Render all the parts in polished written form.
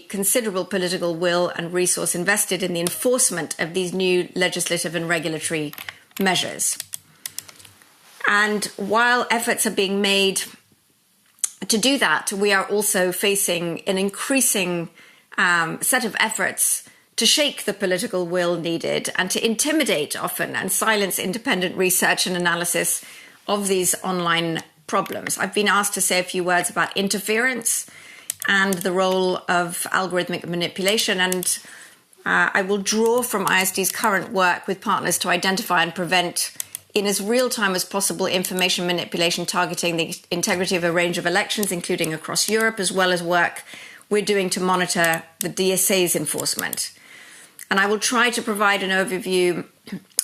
considerable political will and resource invested in the enforcement of these new legislative and regulatory measures. And while efforts are being made to do that, we are also facing an increasing set of efforts to shake the political will needed and to intimidate often and silence independent research and analysis of these online problems. I've been asked to say a few words about interference and the role of algorithmic manipulation, and I will draw from ISD's current work with partners to identify and prevent in as real time as possible information manipulation targeting the integrity of a range of elections, including across Europe, as well as work we're doing to monitor the DSA's enforcement. And I will try to provide an overview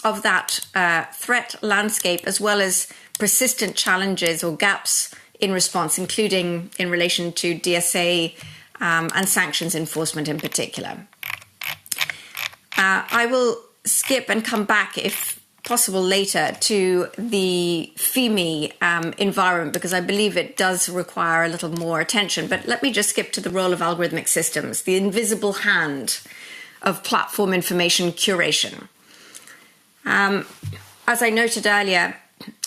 of that threat landscape, as well as persistent challenges or gaps in response, including in relation to DSA and sanctions enforcement in particular. I will skip and come back, if possible, later to the FIMI environment, because I believe it does require a little more attention. But let me just skip to the role of algorithmic systems, the invisible hand of platform information curation. As I noted earlier,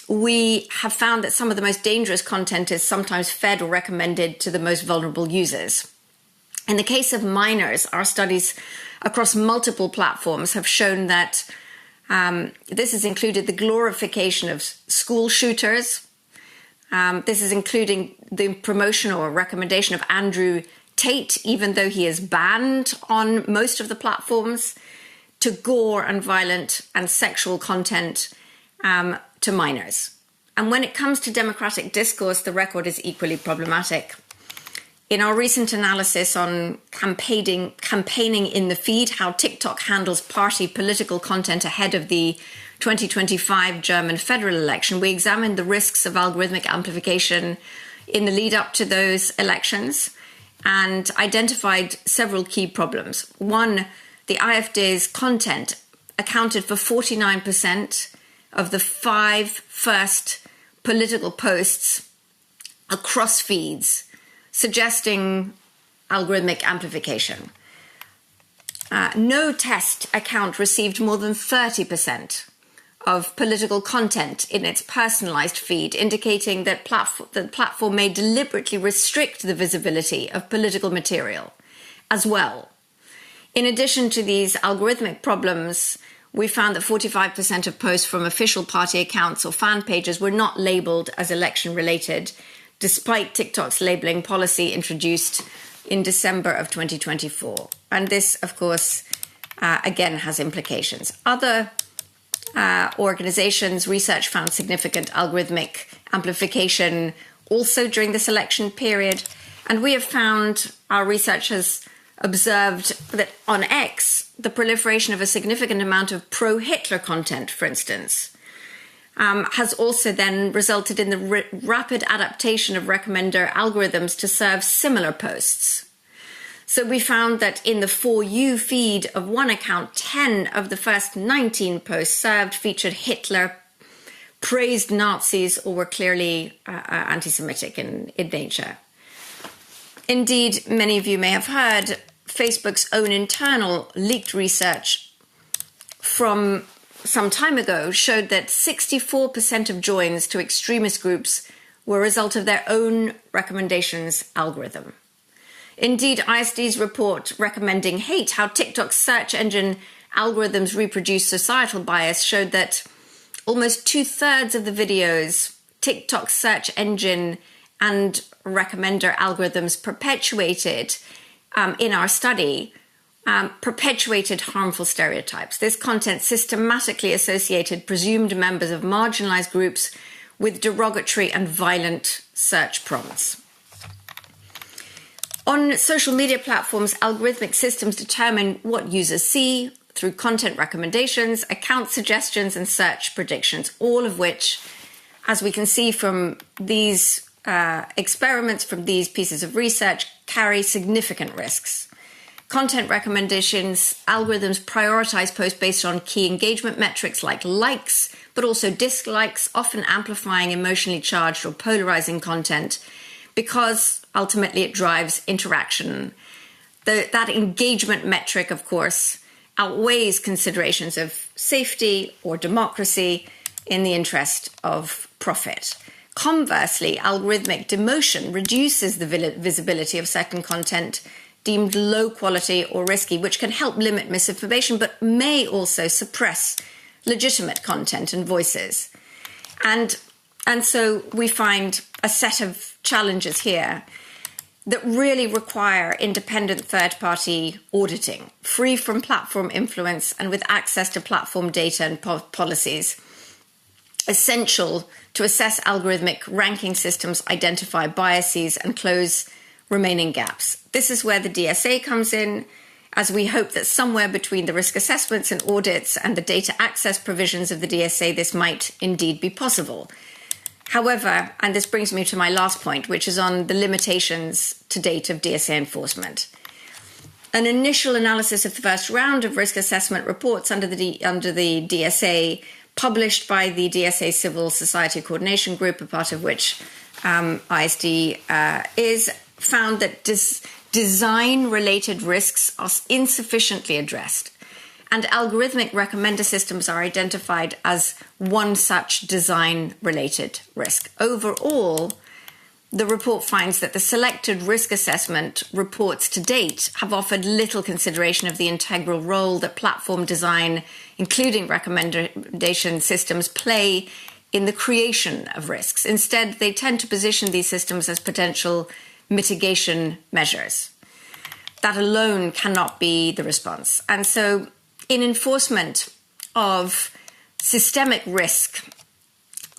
we have found that some of the most dangerous content is sometimes fed or recommended to the most vulnerable users. In the case of minors, our studies across multiple platforms have shown that this has included the glorification of school shooters. This is including the promotion or recommendation of Andrew Tate, even though he is banned on most of the platforms, to gore and violent and sexual content to minors. And when it comes to democratic discourse, the record is equally problematic. In our recent analysis on campaigning in the feed, how TikTok handles party political content ahead of the 2025 German federal election, we examined the risks of algorithmic amplification in the lead up to those elections and identified several key problems. One, the AfD's content accounted for 49% of the 5 first political posts across feeds, suggesting algorithmic amplification. No test account received more than 30% of political content in its personalized feed, indicating that the platform may deliberately restrict the visibility of political material as well. In addition to these algorithmic problems, we found that 45% of posts from official party accounts or fan pages were not labeled as election-related, despite TikTok's labeling policy introduced in December of 2024. And this, of course, again, has implications. Other organizations' research found significant algorithmic amplification also during this election period. And we have found, our research has observed that on X, the proliferation of a significant amount of pro-Hitler content, for instance, has also then resulted in the rapid adaptation of recommender algorithms to serve similar posts. So we found that in the For You feed of one account, 10 of the first 19 posts served featured Hitler, praised Nazis, or were clearly anti-Semitic in nature. Indeed, many of you may have heard Facebook's own internal leaked research from some time ago showed that 64% of joins to extremist groups were a result of their own recommendations algorithm. Indeed, ISD's report recommending hate, how TikTok's search engine algorithms reproduce societal bias, showed that almost 2/3 of the videos TikTok's search engine and recommender algorithms perpetuated in our study perpetuated harmful stereotypes. This content systematically associated presumed members of marginalized groups with derogatory and violent search prompts. On social media platforms, algorithmic systems determine what users see through content recommendations, account suggestions, and search predictions, all of which, as we can see from these experiments, from these pieces of research, carry significant risks. Content recommendations, algorithms prioritize posts based on key engagement metrics like likes, but also dislikes, often amplifying emotionally charged or polarizing content because ultimately it drives interaction that engagement metric, of course, outweighs considerations of safety or democracy in the interest of profit. Conversely, algorithmic demotion reduces the visibility of certain content deemed low quality or risky, which can help limit misinformation, but may also suppress legitimate content and voices. And so we find a set of challenges here that really require independent third-party auditing, free from platform influence and with access to platform data and policies, essential to assess algorithmic ranking systems, identify biases, and close remaining gaps. This is where the DSA comes in, as we hope that somewhere between the risk assessments and audits and the data access provisions of the DSA, this might indeed be possible. However, and this brings me to my last point, which is on the limitations to date of DSA enforcement. An initial analysis of the first round of risk assessment reports under the DSA, published by the DSA Civil Society Coordination Group, a part of which ISD is, found that design-related risks are insufficiently addressed, and algorithmic recommender systems are identified as one such design-related risk. Overall, the report finds that the selected risk assessment reports to date have offered little consideration of the integral role that platform design, including recommendation systems, play in the creation of risks. Instead, they tend to position these systems as potential mitigation measures. That alone cannot be the response. And so in enforcement of systemic risk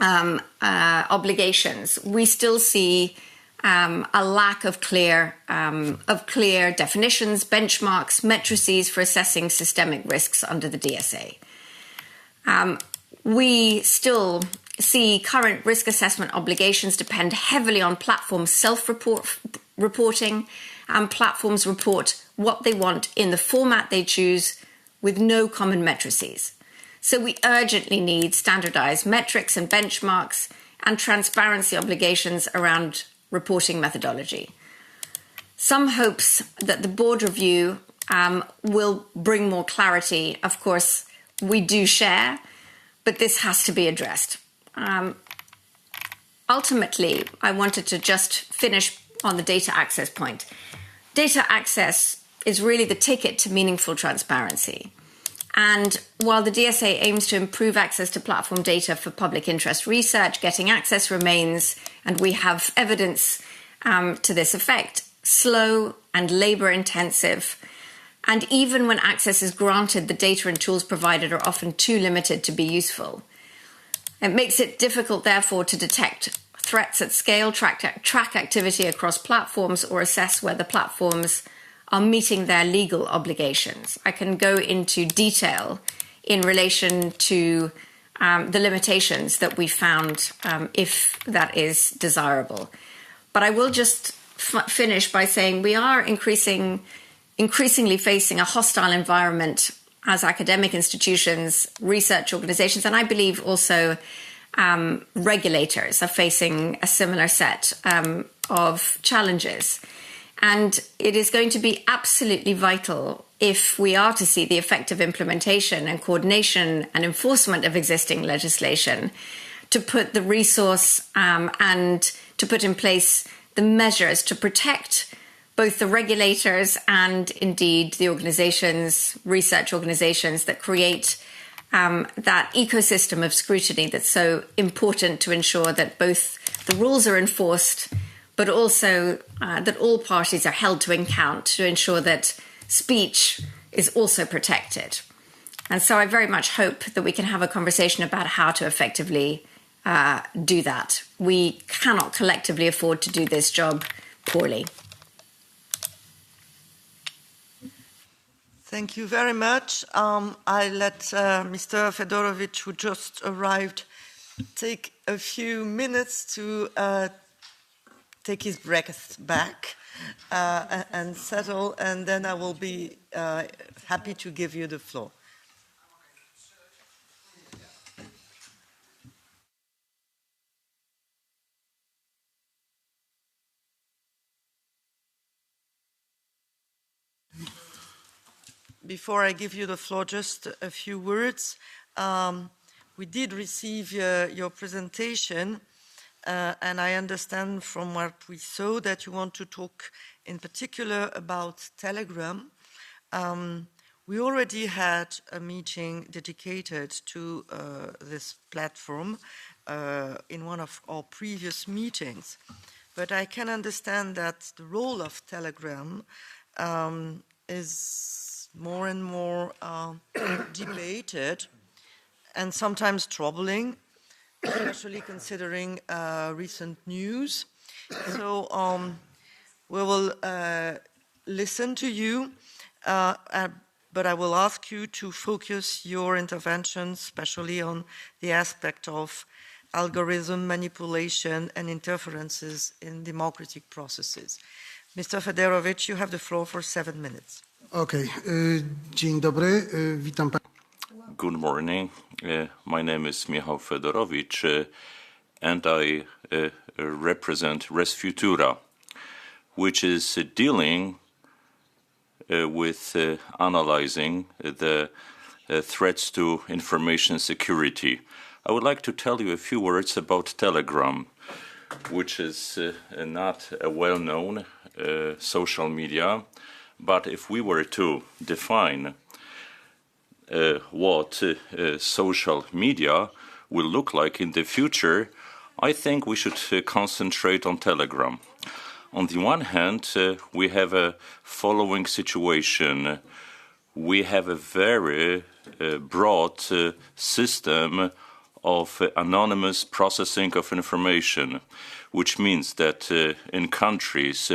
obligations, we still see a lack of clear definitions, benchmarks, matrices for assessing systemic risks under the DSA. We still see current risk assessment obligations depend heavily on platform self-reporting, and platforms report what they want in the format they choose with no common matrices. So we urgently need standardized metrics and benchmarks and transparency obligations around reporting methodology. Some hopes that the board review will bring more clarity, of course, we do share, but this has to be addressed. Ultimately, I wanted to just finish on the data access point. Data access is really the ticket to meaningful transparency. And while the DSA aims to improve access to platform data for public interest research, getting access remains, and we have evidence to this effect, slow and labor intensive. And even when access is granted, the data and tools provided are often too limited to be useful. It makes it difficult, therefore, to detect threats at scale, track activity across platforms, or assess whether platforms are meeting their legal obligations. I can go into detail in relation to the limitations that we found, if that is desirable. But I will just finish by saying we are increasingly facing a hostile environment as academic institutions, research organizations, and I believe also regulators are facing a similar set of challenges. And it is going to be absolutely vital, if we are to see the effective implementation and coordination and enforcement of existing legislation, to put the resource and to put in place the measures to protect both the regulators and indeed the organizations, research organizations that create that ecosystem of scrutiny that's so important to ensure that both the rules are enforced, but also that all parties are held to account to ensure that speech is also protected. And so I very much hope that we can have a conversation about how to effectively do that. We cannot collectively afford to do this job poorly. Thank you very much. I let Mr. Fedorowicz, who just arrived, take a few minutes to take his breath back and settle, and then I will be happy to give you the floor. before I give you the floor, just a few words. We did receive your presentation, and I understand from what we saw that you want to talk in particular about Telegram. We already had a meeting dedicated to this platform in one of our previous meetings, but I can understand that the role of Telegram is more and more debated and sometimes troubling, especially considering recent news. So we will listen to you, but I will ask you to focus your interventions, especially on the aspect of algorithm manipulation and interferences in democratic processes. Mr. Fedorowicz, you have the floor for 7 minutes. Okay. Dzień dobry. Witam Państwa. Good morning. My name is Michał Fedorowicz, and I represent Futura, which is dealing with analyzing the threats to information security. I would like to tell you a few words about Telegram, which is not a well-known social media, but if we were to define what social media will look like in the future, I think we should concentrate on Telegram. On the one hand, we have a following situation. We have a very broad system of anonymous processing of information, which means that in countries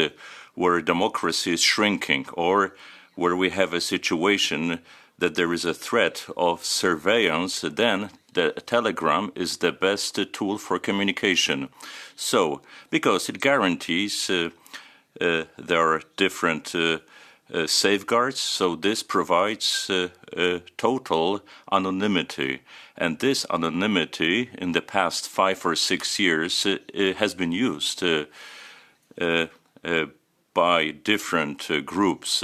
where democracy is shrinking or where we have a situation that there is a threat of surveillance, then the Telegram is the best tool for communication. So, because it guarantees there are different safeguards, so this provides total anonymity. And this anonymity in the past 5 or 6 years has been used by different groups,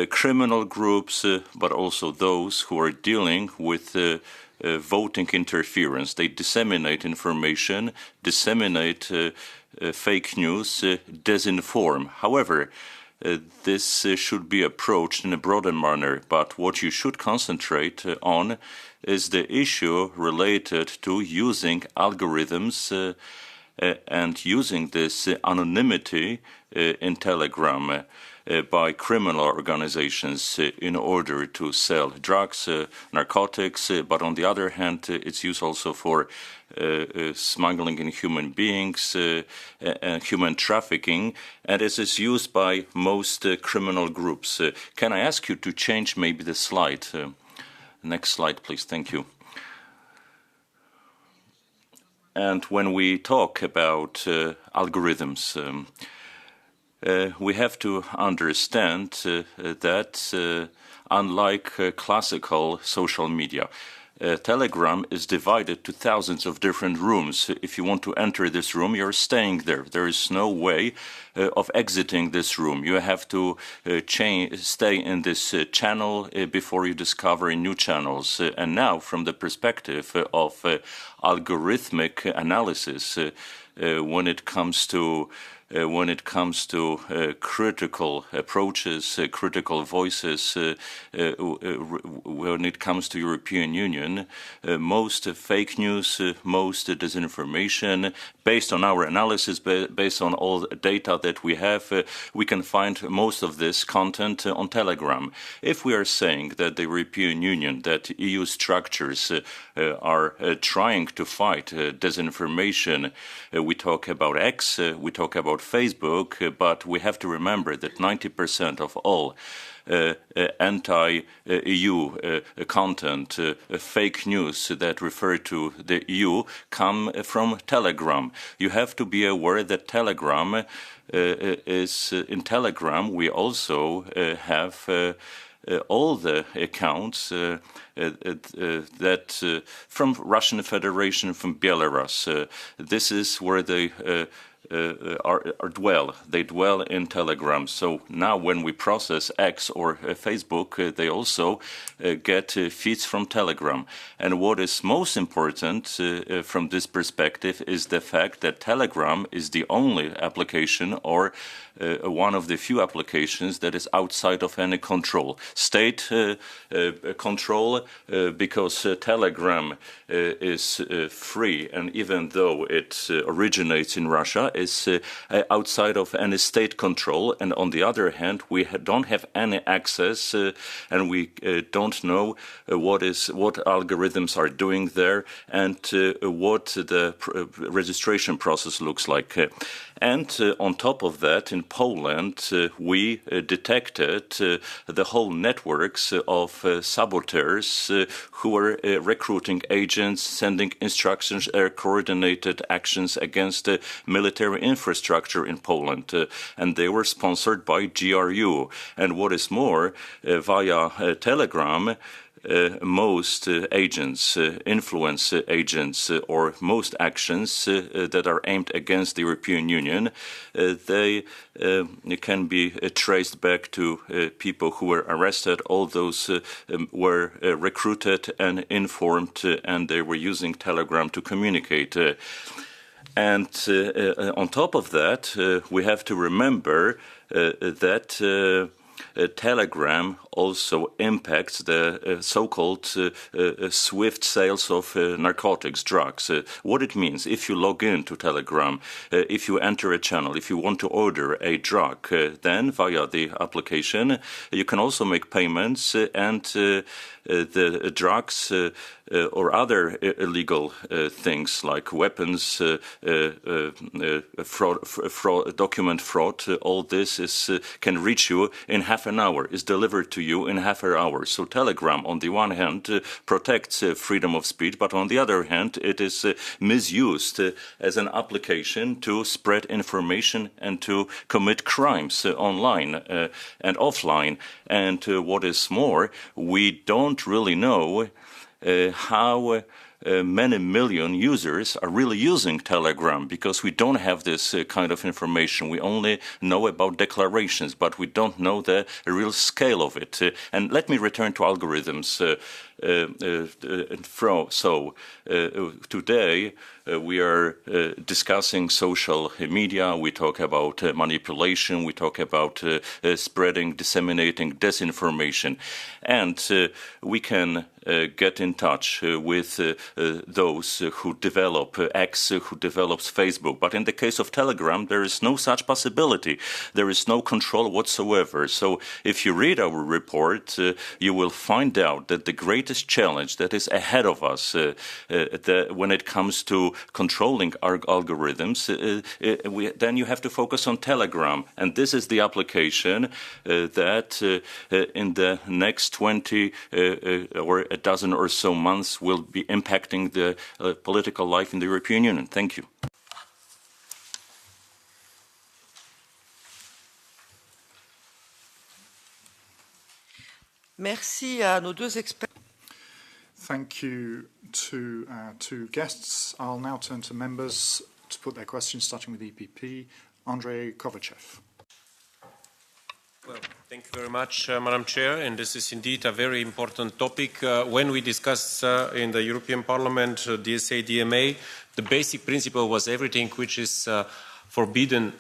criminal groups, but also those who are dealing with voting interference. They disseminate information, disseminate fake news, disinform. However, this should be approached in a broader manner, but what you should concentrate on is the issue related to using algorithms and using this anonymity in Telegram by criminal organizations in order to sell drugs, narcotics, but on the other hand, it's used also for smuggling in human beings and human trafficking, and it is used by most criminal groups. Can I ask you to change maybe the slide? Next slide, please. Thank you. And when we talk about algorithms, we have to understand that unlike classical social media, Telegram is divided to thousands of different rooms. If you want to enter this room, you're staying there. There is no way of exiting this room. You have to stay in this channel before you discover new channels. And now, from the perspective of algorithmic analysis, when it comes to critical approaches, critical voices, when it comes to European Union, most fake news, most disinformation, based on our analysis, based on all the data that we have, we can find most of this content on Telegram. If we are saying that the European Union, that EU structures are trying to fight disinformation, we talk about X, we talk about Facebook, but we have to remember that 90% of all anti-EU content, fake news that refer to the EU come from Telegram. You have to be aware that Telegram is in Telegram. We also have all the accounts that from Russian Federation, from Belarus. This is where the they dwell in Telegram. So now when we process X or Facebook, they also get feeds from Telegram. And what is most important from this perspective is the fact that Telegram is the only application or one of the few applications that is outside of any control. State control, because Telegram is free, and even though it originates in Russia, is outside of any state control. And on the other hand, we don't have any access, and we don't know what algorithms are doing there and what the registration process looks like. And on top of that, in Poland, we detected the whole networks of saboteurs who were recruiting agents, sending instructions, coordinated actions against military infrastructure in Poland. And they were sponsored by GRU. And what is more, via Telegram, most agents, influence agents, or most actions that are aimed against the European Union, they can be traced back to people who were arrested. All those were recruited and informed, and they were using Telegram to communicate. And on top of that, we have to remember that Telegram also impacts the so-called swift sales of narcotics, drugs. What it means, if you log in to Telegram, if you enter a channel, if you want to order a drug, then via the application, you can also make payments and the drugs or other illegal things like weapons, document fraud, all this can reach you in half an hour, is delivered to you in half an hour. So Telegram, on the one hand, protects freedom of speech, but on the other hand, it is misused as an application to spread information and to commit crimes online and offline. And what is more, we don't really know how many million users are really using Telegram, because we don't have this kind of information. We only know about declarations, but we don't know the real scale of it. And let me return to algorithms. So today we are discussing social media. We talk about manipulation. We talk about spreading, disseminating disinformation. And we can get in touch with those who develop X, who develops Facebook. But in the case of Telegram, there is no such possibility. There is no control whatsoever. So if you read our report, you will find out that the greatest challenge that is ahead of us when it comes to controlling our algorithms, then you have to focus on Telegram. And this is the application that in the next 20 or a dozen or so months will be impacting the political life in the European Union. Thank you. Merci à nos deux experts. Thank you to our two guests. I'll now turn to members to put their questions, starting with EPP. Andrei Kovachev. Well, thank you very much, Madam Chair, and this is indeed a very important topic. When we discussed in the European Parliament DSA, DMA, the basic principle was everything which is forbidden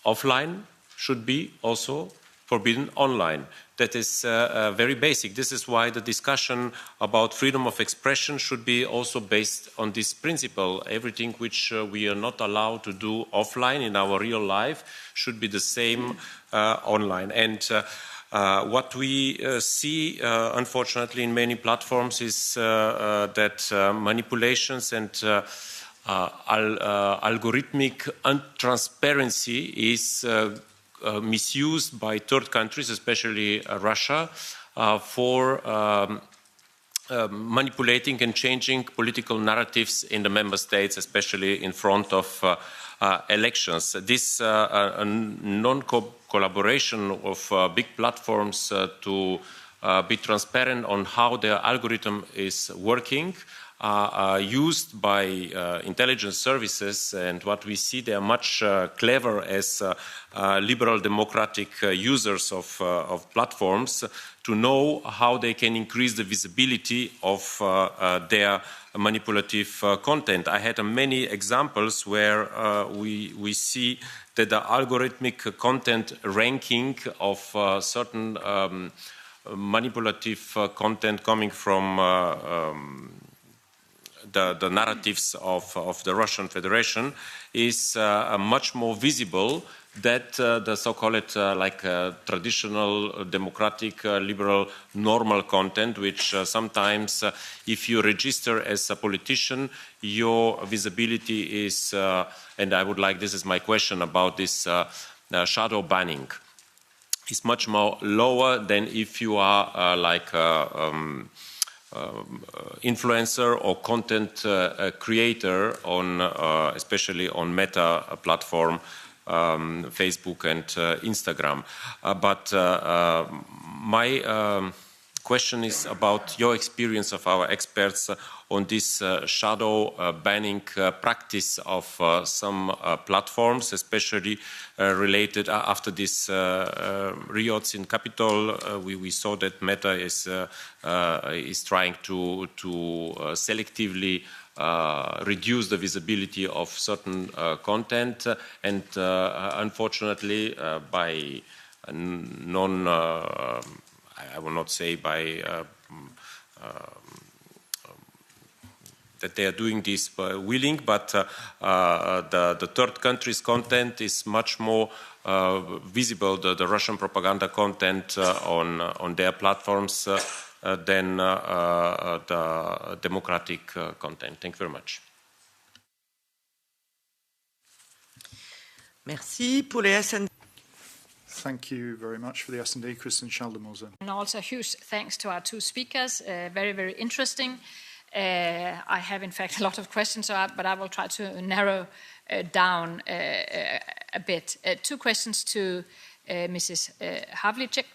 offline should be also forbidden online. That is very basic. This is why the discussion about freedom of expression should be also based on this principle. Everything which we are not allowed to do offline in our real life should be the same online. And what we see, unfortunately, in many platforms is that manipulations and algorithmic transparency is misused by third countries, especially Russia, for manipulating and changing political narratives in the member states, especially in front of elections. This non-collaboration of big platforms to be transparent on how their algorithm is working are used by intelligence services, and what we see, they are much clever as liberal democratic users of platforms to know how they can increase the visibility of their manipulative content. I had many examples where we see that the algorithmic content ranking of certain manipulative content coming from the narratives of the Russian Federation is much more visible than the so-called traditional democratic liberal normal content, which sometimes if you register as a politician, your visibility is, and I would like, this is my question about this shadow banning, is much more lower than if you are influencer or content creator on, especially on Meta platform, Facebook and Instagram. But my question is about your experience of our experts on this shadow banning practice of some platforms, especially related after this riots in Capitol. We saw that Meta is trying to selectively reduce the visibility of certain content, and unfortunately by I will not say by that they are doing this willing, but the third country's content is much more visible, the Russian propaganda content on their platforms than the democratic content. Thank you very much. Merci. Pour les SND. Thank you very much for the S&D, Christian Schaldemose. And also huge thanks to our two speakers. Very, very interesting. I have, in fact, a lot of questions, but I will try to narrow down a bit. Two questions to Mrs. Havlicek.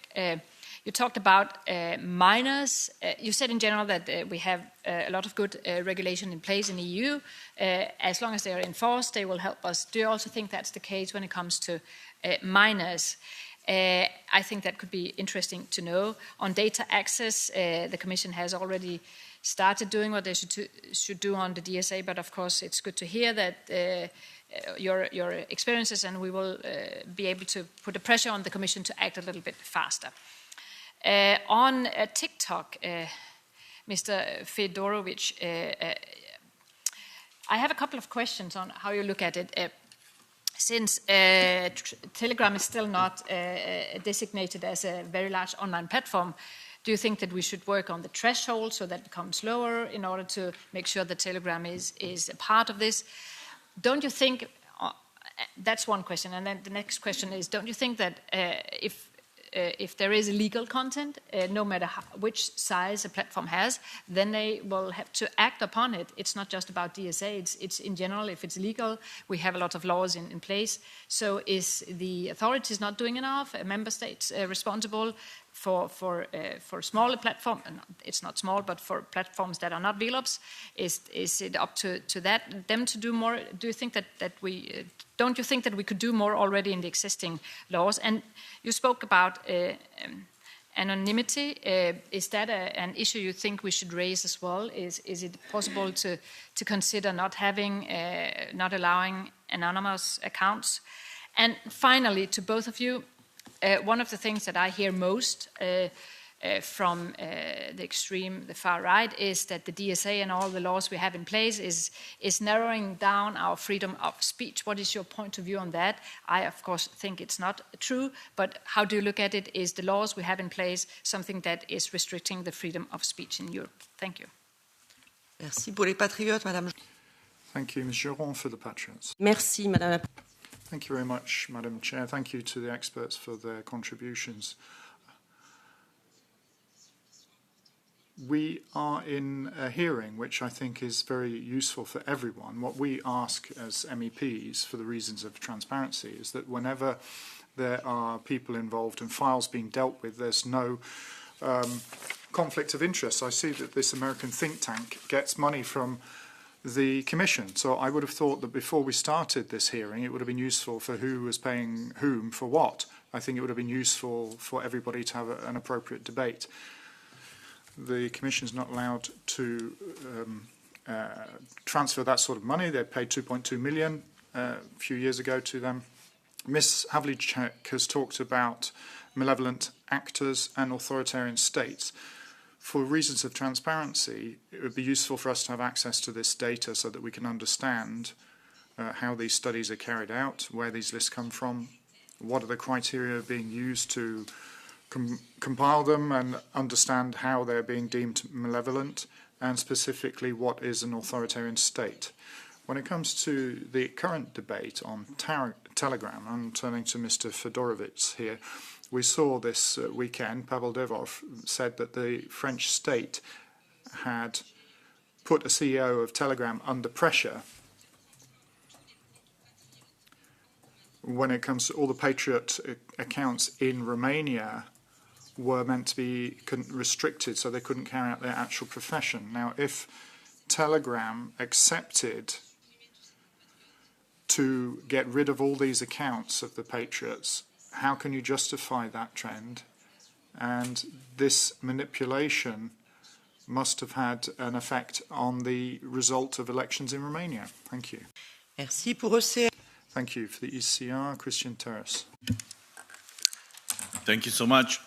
You talked about minors. You said in general that we have a lot of good regulation in place in the EU. As long as they are enforced, they will help us. Do you also think that's the case when it comes to minors? I think that could be interesting to know. On data access, the Commission has already started doing what they should do on the DSA, but of course it's good to hear that your experiences, and we will be able to put the pressure on the Commission to act a little bit faster. On TikTok, Mr. Fedorowicz, I have a couple of questions on how you look at it. Since Telegram is still not designated as a very large online platform, do you think that we should work on the threshold so that it becomes lower in order to make sure that Telegram is a part of this? Don't you think, that's one question, and then the next question is, don't you think that if there is illegal content, no matter which size a platform has, then they will have to act upon it. It's not just about DSA, it's in general, if it's illegal, we have a lot of laws in place. So is the authorities not doing enough? Member states responsible for smaller platforms? It's not small, but for platforms that are not VLOPs, is it up to them to do more? Do you think that we... Don't you think that we could do more already in the existing laws? And you spoke about anonymity. Is that an issue you think we should raise as well? Is it possible to consider not allowing anonymous accounts? And finally, to both of you, one of the things that I hear most from the far right, is that the DSA and all the laws we have in place is narrowing down our freedom of speech. What is your point of view on that? I, of course, think it's not true, but how do you look at it? Is the laws we have in place something that is restricting the freedom of speech in Europe? Thank you. Merci. Pour les patriotes, Madame. Thank you, Ms. Geron, for the Patriots. Merci, Madame. Thank you very much, Madam Chair. Thank you to the experts for their contributions. We are in a hearing which I think is very useful for everyone. What we ask as MEPs, for the reasons of transparency, is that whenever there are people involved and files being dealt with, there's no conflict of interest. I see that this American think tank gets money from the Commission. So I would have thought that before we started this hearing, it would have been useful for who was paying whom for what. I think it would have been useful for everybody to have an appropriate debate. The Commission is not allowed to transfer that sort of money. They paid 2.2 million a few years ago to them. Ms. Havlicek has talked about malevolent actors and authoritarian states. For reasons of transparency, it would be useful for us to have access to this data so that we can understand how these studies are carried out, where these lists come from, what are the criteria being used to compile them, and understand how they're being deemed malevolent, and specifically what is an authoritarian state. When it comes to the current debate on Telegram, I'm turning to Mr. Fedorowicz here. We saw this weekend, Pavel Devov said that the French state had put a CEO of Telegram under pressure when it comes to all the Patriot accounts in Romania were meant to be restricted so they couldn't carry out their actual profession. Now, if Telegram accepted to get rid of all these accounts of the Patriots, how can you justify that trend? And this manipulation must have had an effect on the result of elections in Romania. Thank you. Merci pour ECR. Thank you. For the ECR, Christian Terrace. Thank you so much.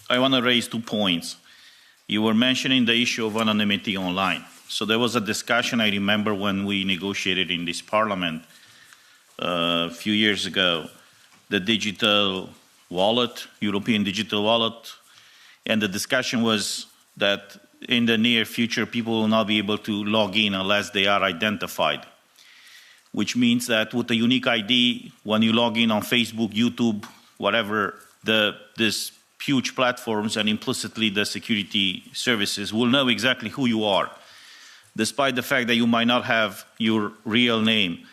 I want to raise 2 points. You were mentioning the issue of anonymity online. So there was a discussion, I remember, when we negotiated in this parliament a few years ago, the digital wallet, European digital wallet, and the discussion was that in the near future people will not be able to log in unless they are identified, which means that with a unique ID, when you log in on Facebook, YouTube, whatever, these huge platforms and implicitly the security services will know exactly who you are, despite the fact that you might not have your real name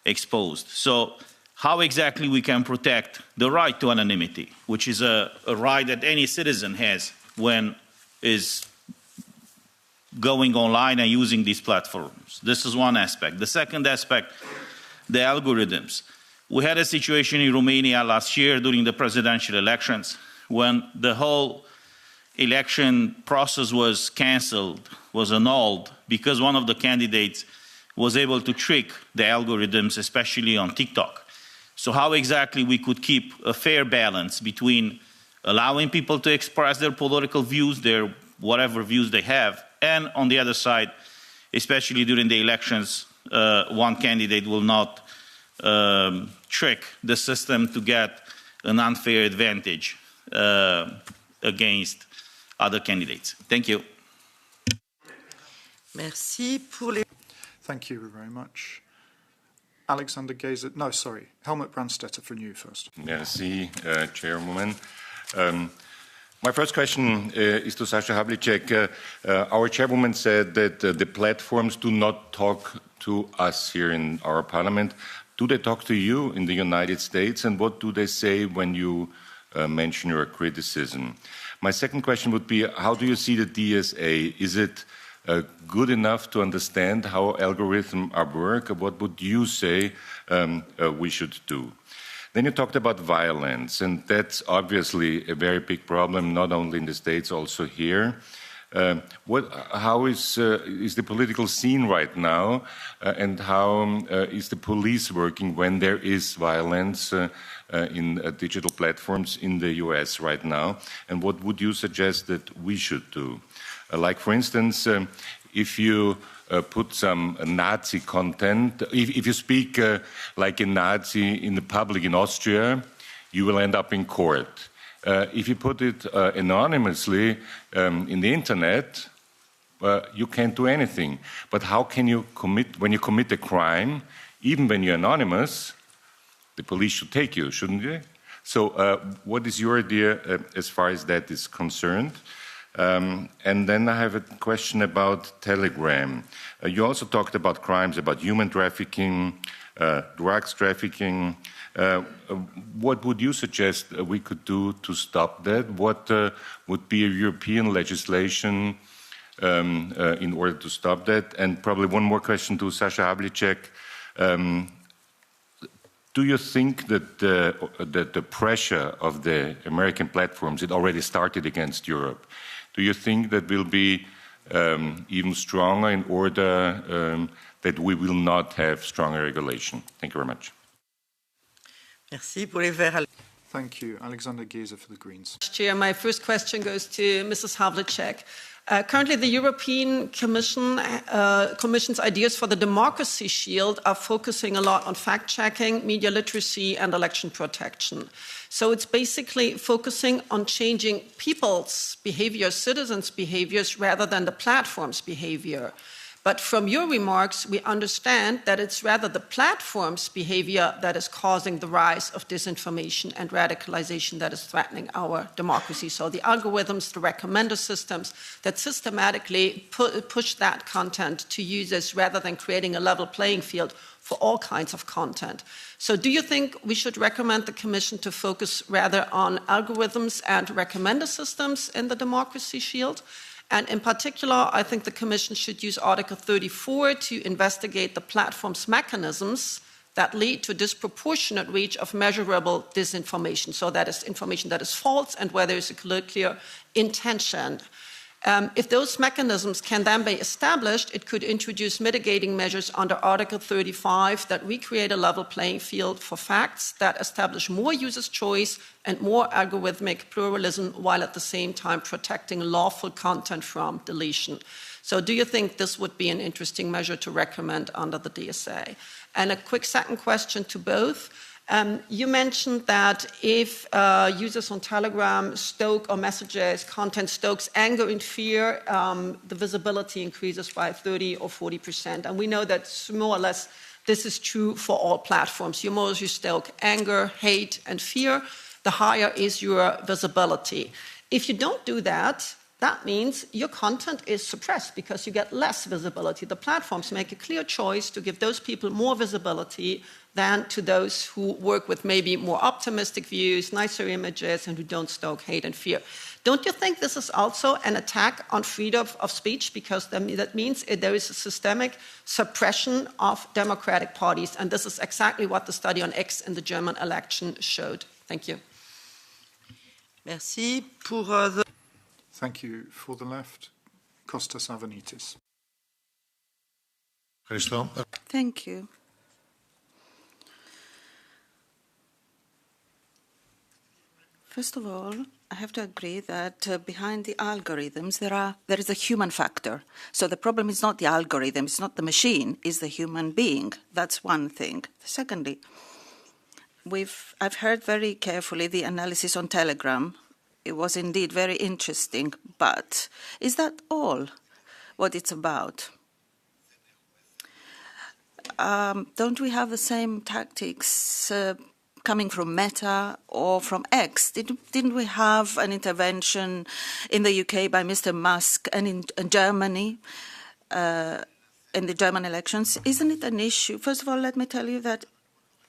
exposed. So how exactly we can protect the right to anonymity, which is a right that any citizen has when is going online and using these platforms. This is one aspect. The second aspect, the algorithms. We had a situation in Romania last year during the presidential elections when the whole election process was cancelled, was annulled, because one of the candidates was able to trick the algorithms, especially on TikTok. So how exactly we could keep a fair balance between allowing people to express their political views, their whatever views they have, and on the other side, especially during the elections, one candidate will not trick the system to get an unfair advantage against other candidates. Thank you. Merci pour les... Thank you very much. Alexander Gazer, no, sorry, Helmut Brandstetter from you first. Merci, Chairwoman. My first question is to Sasha Havlicek. Our Chairwoman said that the platforms do not talk to us here in our Parliament. Do they talk to you in the United States, and what do they say when you mention your criticism? My second question would be, how do you see the DSA? Is it good enough to understand how algorithms work? What would you say we should do? Then you talked about violence, and that's obviously a very big problem, not only in the States, also here. How is the political scene right now, and how is the police working when there is violence in digital platforms in the US right now? And what would you suggest that we should do? Like, for instance, if you put some Nazi content, if you speak like a Nazi in the public in Austria, you will end up in court. If you put it anonymously in the internet, you can't do anything. But how can you when you commit a crime, even when you're anonymous, the police should take you, shouldn't they? So what is your idea as far as that is concerned? And then I have a question about Telegram. You also talked about crimes, about human trafficking, drugs trafficking. What would you suggest we could do to stop that? What would be a European legislation in order to stop that? And probably one more question to Sasha Havlicek. Do you think that the pressure of the American platforms, it already started against Europe? Do you think that will be even stronger in order that we will not have stronger regulation? Thank you very much. Merci pour les verts. Thank you. Alexander Geser for the Greens. Chair, my first question goes to Mrs. Havlicek. Currently, the European Commission's ideas for the Democracy Shield are focusing a lot on fact-checking, media literacy, and election protection. So it's basically focusing on changing people's behavior, citizens' behaviors, rather than the platform's behavior. But from your remarks, we understand that it's rather the platform's behavior that is causing the rise of disinformation and radicalization that is threatening our democracy. So the algorithms, the recommender systems that systematically push that content to users rather than creating a level playing field for all kinds of content. So do you think we should recommend the Commission to focus rather on algorithms and recommender systems in the Democracy Shield? And in particular, I think the Commission should use Article 34 to investigate the platform's mechanisms that lead to disproportionate reach of measurable disinformation. So that is information that is false and where there is a clear intention. If those mechanisms can then be established, it could introduce mitigating measures under Article 35 that recreate a level playing field for facts, that establish more users' choice and more algorithmic pluralism, while at the same time protecting lawful content from deletion. So do you think this would be an interesting measure to recommend under the DSA? And a quick second question to both. You mentioned that if users on Telegram stoke or messages, content stokes anger and fear, the visibility increases by 30 or 40%. And we know that more or less this is true for all platforms. The more you stoke anger, hate, and fear, the higher is your visibility. If you don't do that, that means your content is suppressed because you get less visibility. The platforms make a clear choice to give those people more visibility than to those who work with maybe more optimistic views, nicer images, and who don't stoke hate and fear. Don't you think this is also an attack on freedom of speech? Because that means there is a systemic suppression of democratic parties. And this is exactly what the study on X in the German election showed. Thank you. Merci. Pour the... Thank you. For the left, Kostas Avanitis. Thank you. First of all, I have to agree that behind the algorithms there is a human factor. So the problem is not the algorithm, it's not the machine, it's the human being. That's one thing. Secondly, I've heard very carefully the analysis on Telegram. It was indeed very interesting, but is that all what it's about? Don't we have the same tactics coming from Meta or from X? Didn't we have an intervention in the UK by Mr. Musk and in Germany in the German elections? Isn't it an issue? First of all, let me tell you that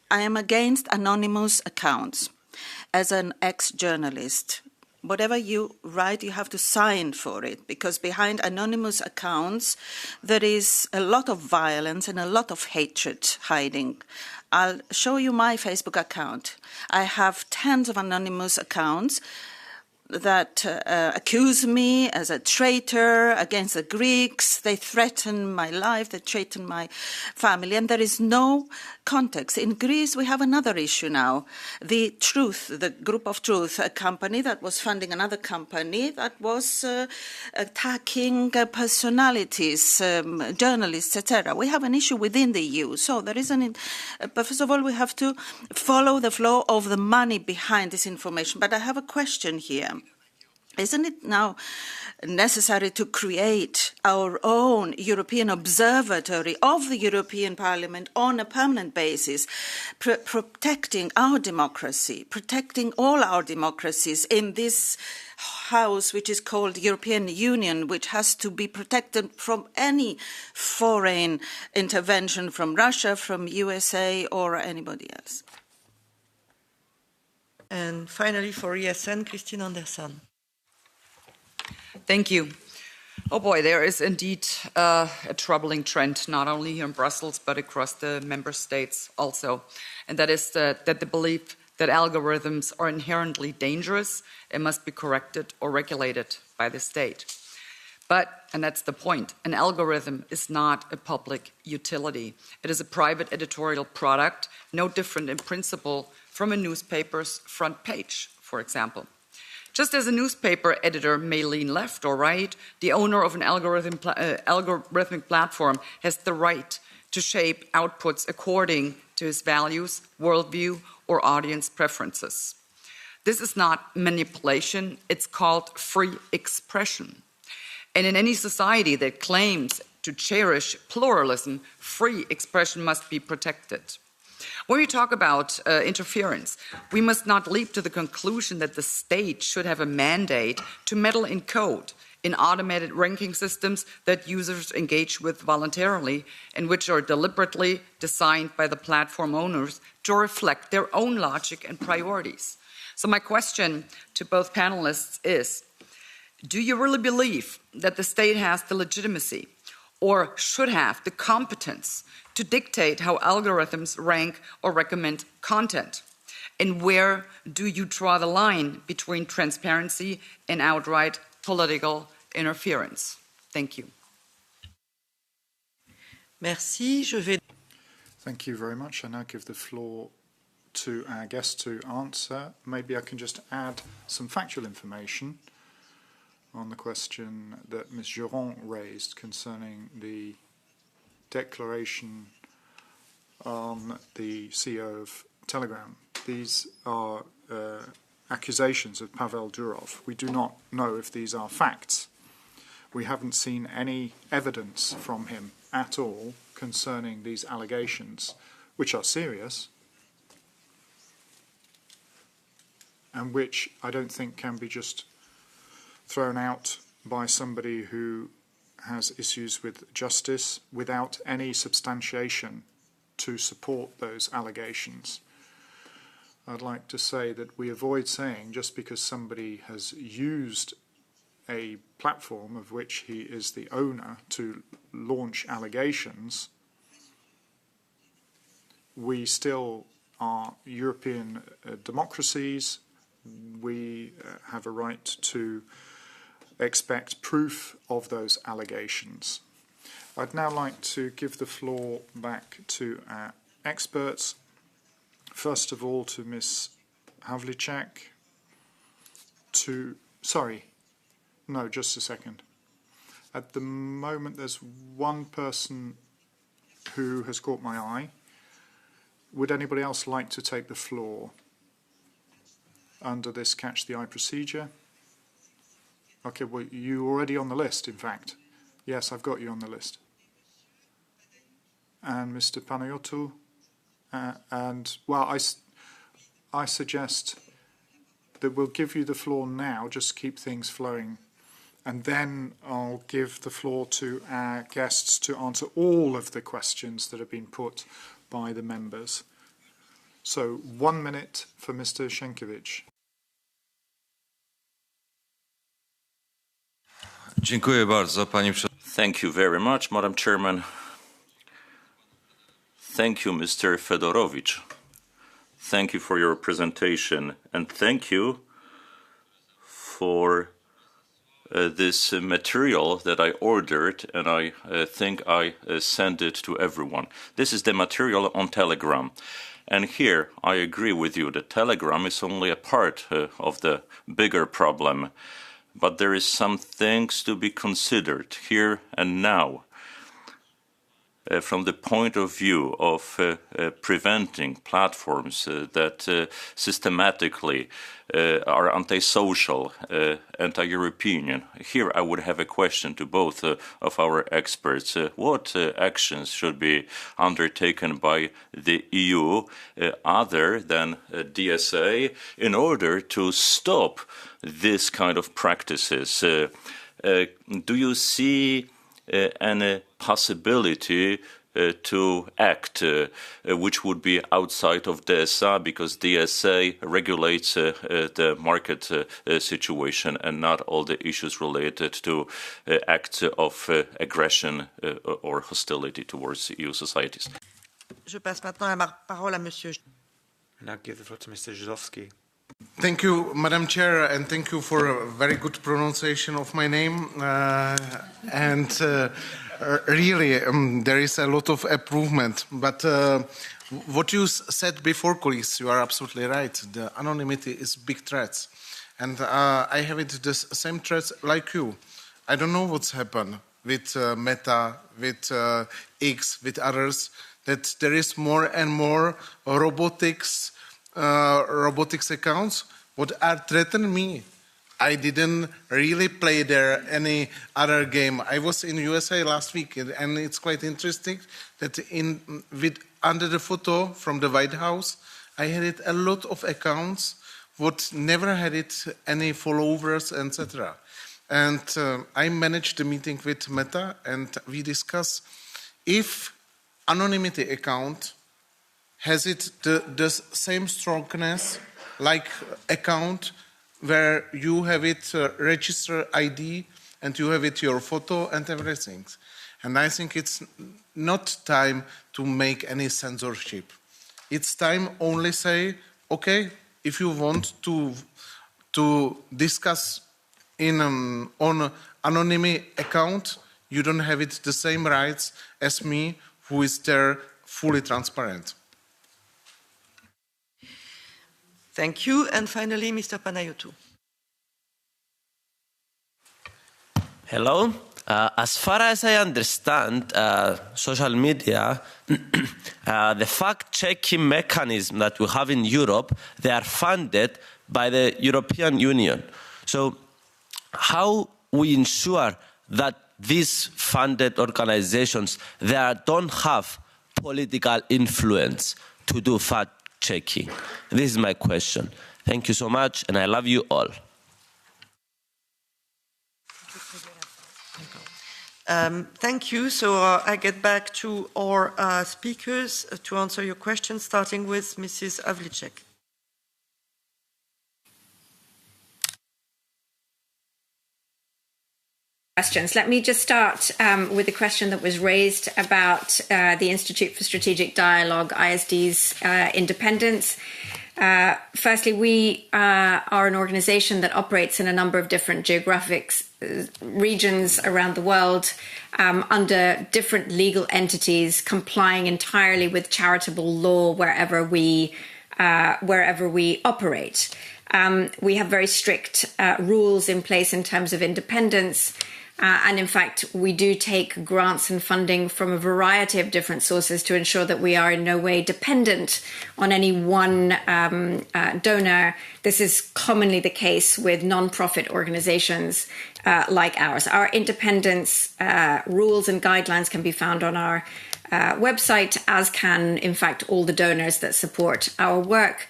I am against anonymous accounts. As an ex-journalist, whatever you write, you have to sign for it, because behind anonymous accounts, there is a lot of violence and a lot of hatred hiding. I'll show you my Facebook account. I have tens of anonymous accounts that accuse me as a traitor against the Greeks. They threaten my life, they threaten my family, and there is no context. In Greece, we have another issue now. The Truth, the Group of Truth, a company that was funding another company that was attacking personalities, journalists, etc. We have an issue within the EU. So there is but first of all, we have to follow the flow of the money behind this information. But I have a question here. Isn't it now necessary to create our own European observatory of the European Parliament on a permanent basis, protecting our democracy, protecting all our democracies in this house which is called European Union, which has to be protected from any foreign intervention from Russia, from USA or anybody else? And finally for ESN, Christine Anderson. Thank you. Oh boy, there is indeed a troubling trend, not only here in Brussels, but across the member states also. And that is that the belief that algorithms are inherently dangerous and must be corrected or regulated by the state. But, and that's the point, an algorithm is not a public utility. It is a private editorial product, no different in principle from a newspaper's front page, for example. Just as a newspaper editor may lean left or right, the owner of an algorithmic platform has the right to shape outputs according to his values, worldview, or audience preferences. This is not manipulation, it's called free expression. And in any society that claims to cherish pluralism, free expression must be protected. When we talk about interference, we must not leap to the conclusion that the state should have a mandate to meddle in code, in automated ranking systems that users engage with voluntarily and which are deliberately designed by the platform owners to reflect their own logic and priorities. So my question to both panelists is, do you really believe that the state has the legitimacy or should have the competence to dictate how algorithms rank or recommend content? And where do you draw the line between transparency and outright political interference? Thank you. Merci. Je vais... Thank you very much. I now give the floor to our guest to answer. Maybe I can just add some factual information on the question that Ms. Joron raised concerning the declaration on the CEO of Telegram. These are accusations of Pavel Durov. We do not know if these are facts. We haven't seen any evidence from him at all concerning these allegations, which are serious and which I don't think can be just thrown out by somebody who has issues with justice without any substantiation to support those allegations. I'd like to say that we avoid saying just because somebody has used a platform of which he is the owner to launch allegations, we still are European democracies. We have a right to expect proof of those allegations. I'd now like to give the floor back to our experts. First of all, to Ms. Havlicek. No, just a second. At the moment, there's one person who has caught my eye. Would anybody else like to take the floor under this Catch the Eye procedure? Okay, well, you're already on the list, in fact. Yes, I've got you on the list. And Mr. Panayotou. I suggest that we'll give you the floor now, just keep things flowing. And then I'll give the floor to our guests to answer all of the questions that have been put by the members. So 1 minute for Mr. Sienkiewicz. Thank you very much, Madam Chairman. Thank you, Mr. Fedorowicz. Thank you for your presentation, and thank you for this material that I ordered, and I think I sent it to everyone. This is the material on Telegram. And here, I agree with you that Telegram is only a part of the bigger problem. But there is some things to be considered here and now. from the point of view of preventing platforms that systematically are antisocial, anti-European. Here I would have a question to both of our experts. What actions should be undertaken by the EU other than DSA in order to stop this kind of practices? Do you see any possibility to act which would be outside of DSA, because DSA regulates the market situation and not all the issues related to acts of aggression or hostility towards EU societies? Je passe maintenant la parole à Monsieur. And I give the floor to Mr. Zhidovsky. Thank you, Madam Chair, and thank you for a very good pronunciation of my name. Really, there is a lot of improvement. But what you said before, colleagues, you are absolutely right. The anonymity is big threat. And I have it the same threat like you. I don't know what's happened with Meta, with X, with others, that there is more and more robotics accounts what are threatening me. I didn't really play there any other game. I was in USA last week, and it's quite interesting that under the photo from the White House, I had it a lot of accounts what never had it any followers, etc. And I managed the meeting with Meta, and we discussed if anonymity account has it the same strongness like account where you have it register ID and you have it your photo and everything. And I think it's not time to make any censorship. It's time only say, okay, if you want to discuss on anonymity account, you don't have it the same rights as me, who is there fully transparent. Thank you. And finally, Mr. Panayotou. Hello. As far as I understand, social media, the fact-checking mechanism that we have in Europe, they are funded by the European Union. So how we ensure that these funded organizations, they don't have political influence to do fact-checking? This is my question. Thank you so much, and I love you all. Thank you. So I get back to our speakers to answer your questions, starting with Mrs. Havlicek. Questions. Let me just start with the question that was raised about the Institute for Strategic Dialogue, ISD's independence. Firstly, we are an organization that operates in a number of different geographic regions around the world under different legal entities, complying entirely with charitable law wherever we operate. We have very strict rules in place in terms of independence. And in fact, we do take grants and funding from a variety of different sources to ensure that we are in no way dependent on any one donor. This is commonly the case with non-profit organizations like ours. Our independence rules and guidelines can be found on our website, as can, in fact, all the donors that support our work.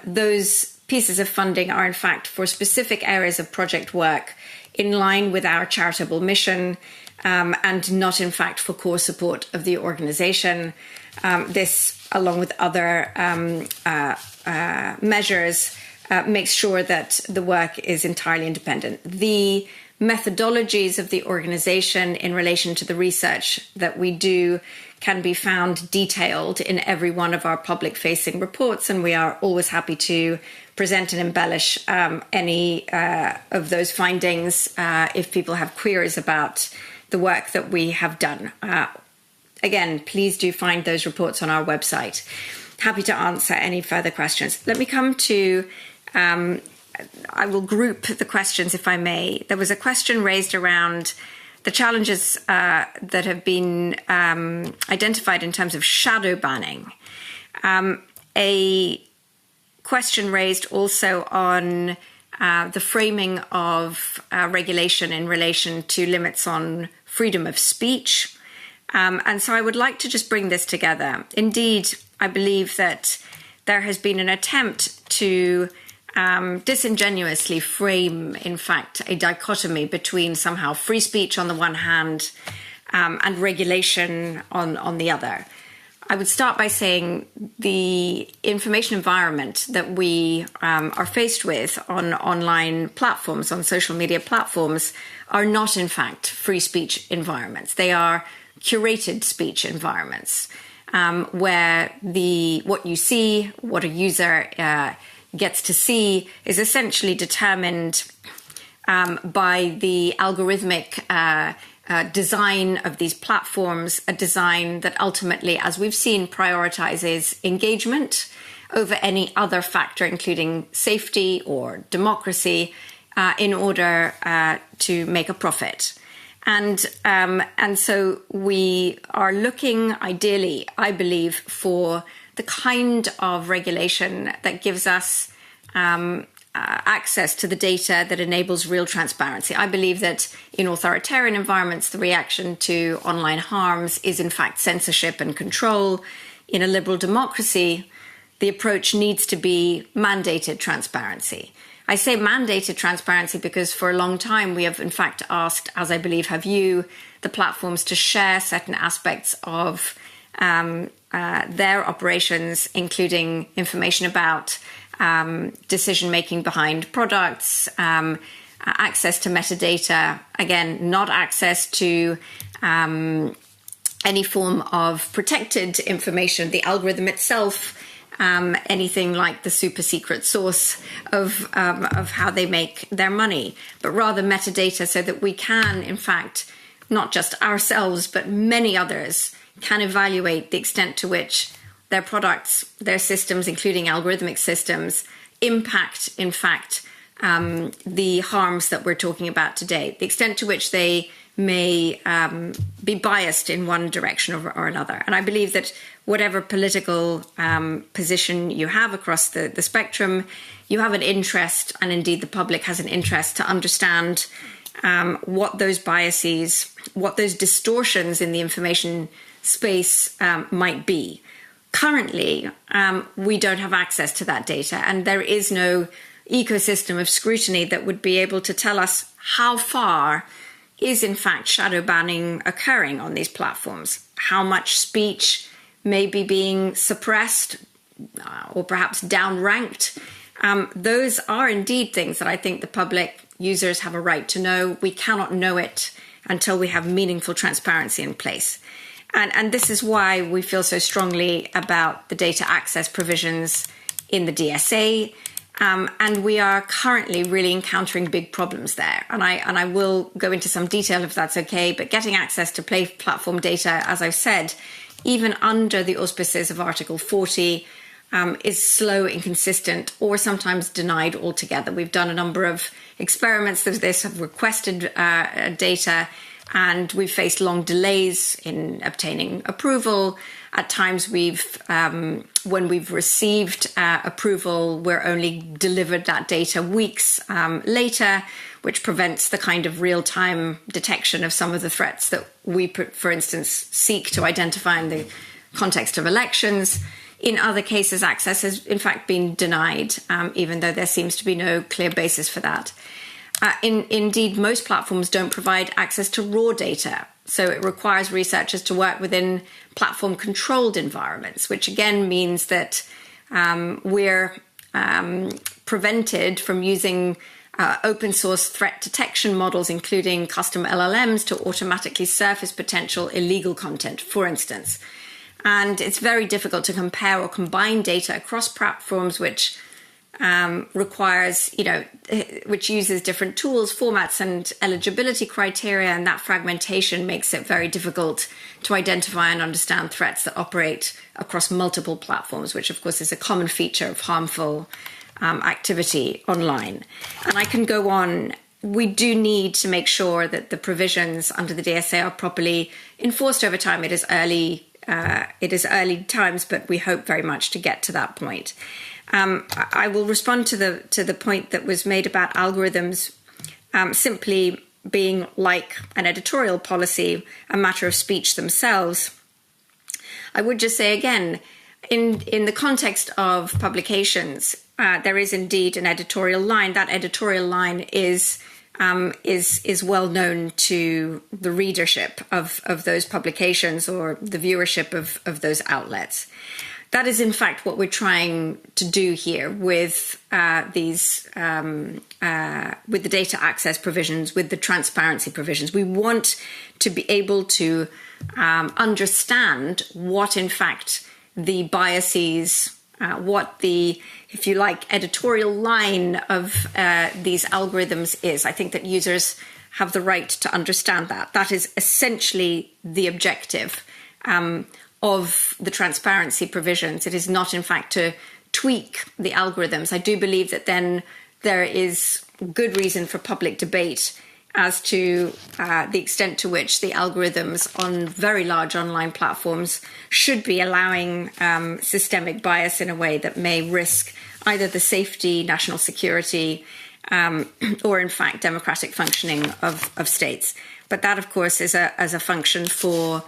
Those pieces of funding are, in fact, for specific areas of project work in line with our charitable mission, and not, in fact, for core support of the organization. This, along with other measures, makes sure that the work is entirely independent. The methodologies of the organization in relation to the research that we do can be found detailed in every one of our public-facing reports, and we are always happy to present and embellish any of those findings if people have queries about the work that we have done. Again, please do find those reports on our website. Happy to answer any further questions. Let me come to, I will group the questions if I may. There was a question raised around the challenges that have been identified in terms of shadow banning. A question raised also on the framing of regulation in relation to limits on freedom of speech. And so I would like to just bring this together. Indeed, I believe that there has been an attempt to disingenuously frame, in fact, a dichotomy between somehow free speech on the one hand and regulation on the other. I would start by saying the information environment that we are faced with on online platforms, on social media platforms, are not, in fact, free speech environments. They are curated speech environments where what you see, what a user gets to see, is essentially determined by the algorithmic design of these platforms, a design that ultimately, as we've seen, prioritizes engagement over any other factor, including safety or democracy, in order to make a profit. And so we are looking, ideally, I believe, for the kind of regulation that gives us access to the data that enables real transparency. I believe that in authoritarian environments, the reaction to online harms is in fact censorship and control. In a liberal democracy, the approach needs to be mandated transparency. I say mandated transparency because for a long time we have in fact asked, as I believe have you, the platforms to share certain aspects of their operations, including information about decision-making behind products, access to metadata, again, not access to any form of protected information, the algorithm itself, anything like the super secret source of how they make their money, but rather metadata so that we can, in fact, not just ourselves, but many others can evaluate the extent to which their products, their systems, including algorithmic systems, impact, in fact, the harms that we're talking about today, the extent to which they may be biased in one direction or another. And I believe that whatever political position you have across the spectrum, you have an interest, and indeed the public has an interest, to understand what those biases, what those distortions in the information space might be. Currently, we don't have access to that data, and there is no ecosystem of scrutiny that would be able to tell us how far is in fact shadow banning occurring on these platforms, how much speech may be being suppressed or perhaps downranked. Those are indeed things that I think the public users have a right to know. We cannot know it until we have meaningful transparency in place. And this is why we feel so strongly about the data access provisions in the DSA. And we are currently really encountering big problems there. And I will go into some detail if that's okay, but getting access to platform data, as I've said, even under the auspices of Article 40, is slow, inconsistent, or sometimes denied altogether. We've done a number of experiments of this, have requested data, and we've faced long delays in obtaining approval. At times, when we've received approval, we're only delivered that data weeks later, which prevents the kind of real-time detection of some of the threats that we, for instance, seek to identify in the context of elections. In other cases, access has, in fact, been denied, even though there seems to be no clear basis for that. Indeed, most platforms don't provide access to raw data, so it requires researchers to work within platform-controlled environments, which again means that we're prevented from using open-source threat detection models, including custom LLMs, to automatically surface potential illegal content, for instance. And it's very difficult to compare or combine data across platforms, which requires, which uses different tools, formats, and eligibility criteria, and that fragmentation makes it very difficult to identify and understand threats that operate across multiple platforms, which of course is a common feature of harmful activity online. And I can go on we do need to make sure that the provisions under the DSA are properly enforced over time. It is early times, but we hope very much to get to that point. I will respond to the point that was made about algorithms simply being like an editorial policy, a matter of speech themselves. I would just say again, in the context of publications, there is indeed an editorial line. That editorial line is well known to the readership of those publications or the viewership of those outlets. That is, in fact, what we're trying to do here with with the data access provisions, with the transparency provisions. We want to be able to understand what, in fact, the biases, what the, if you like, editorial line of these algorithms is. I think that users have the right to understand that. That is essentially the objective of the transparency provisions. It is not, in fact, to tweak the algorithms. I do believe that then there is good reason for public debate as to the extent to which the algorithms on very large online platforms should be allowing systemic bias in a way that may risk either the safety, national security, or, in fact, democratic functioning of states. But that, of course, is a function for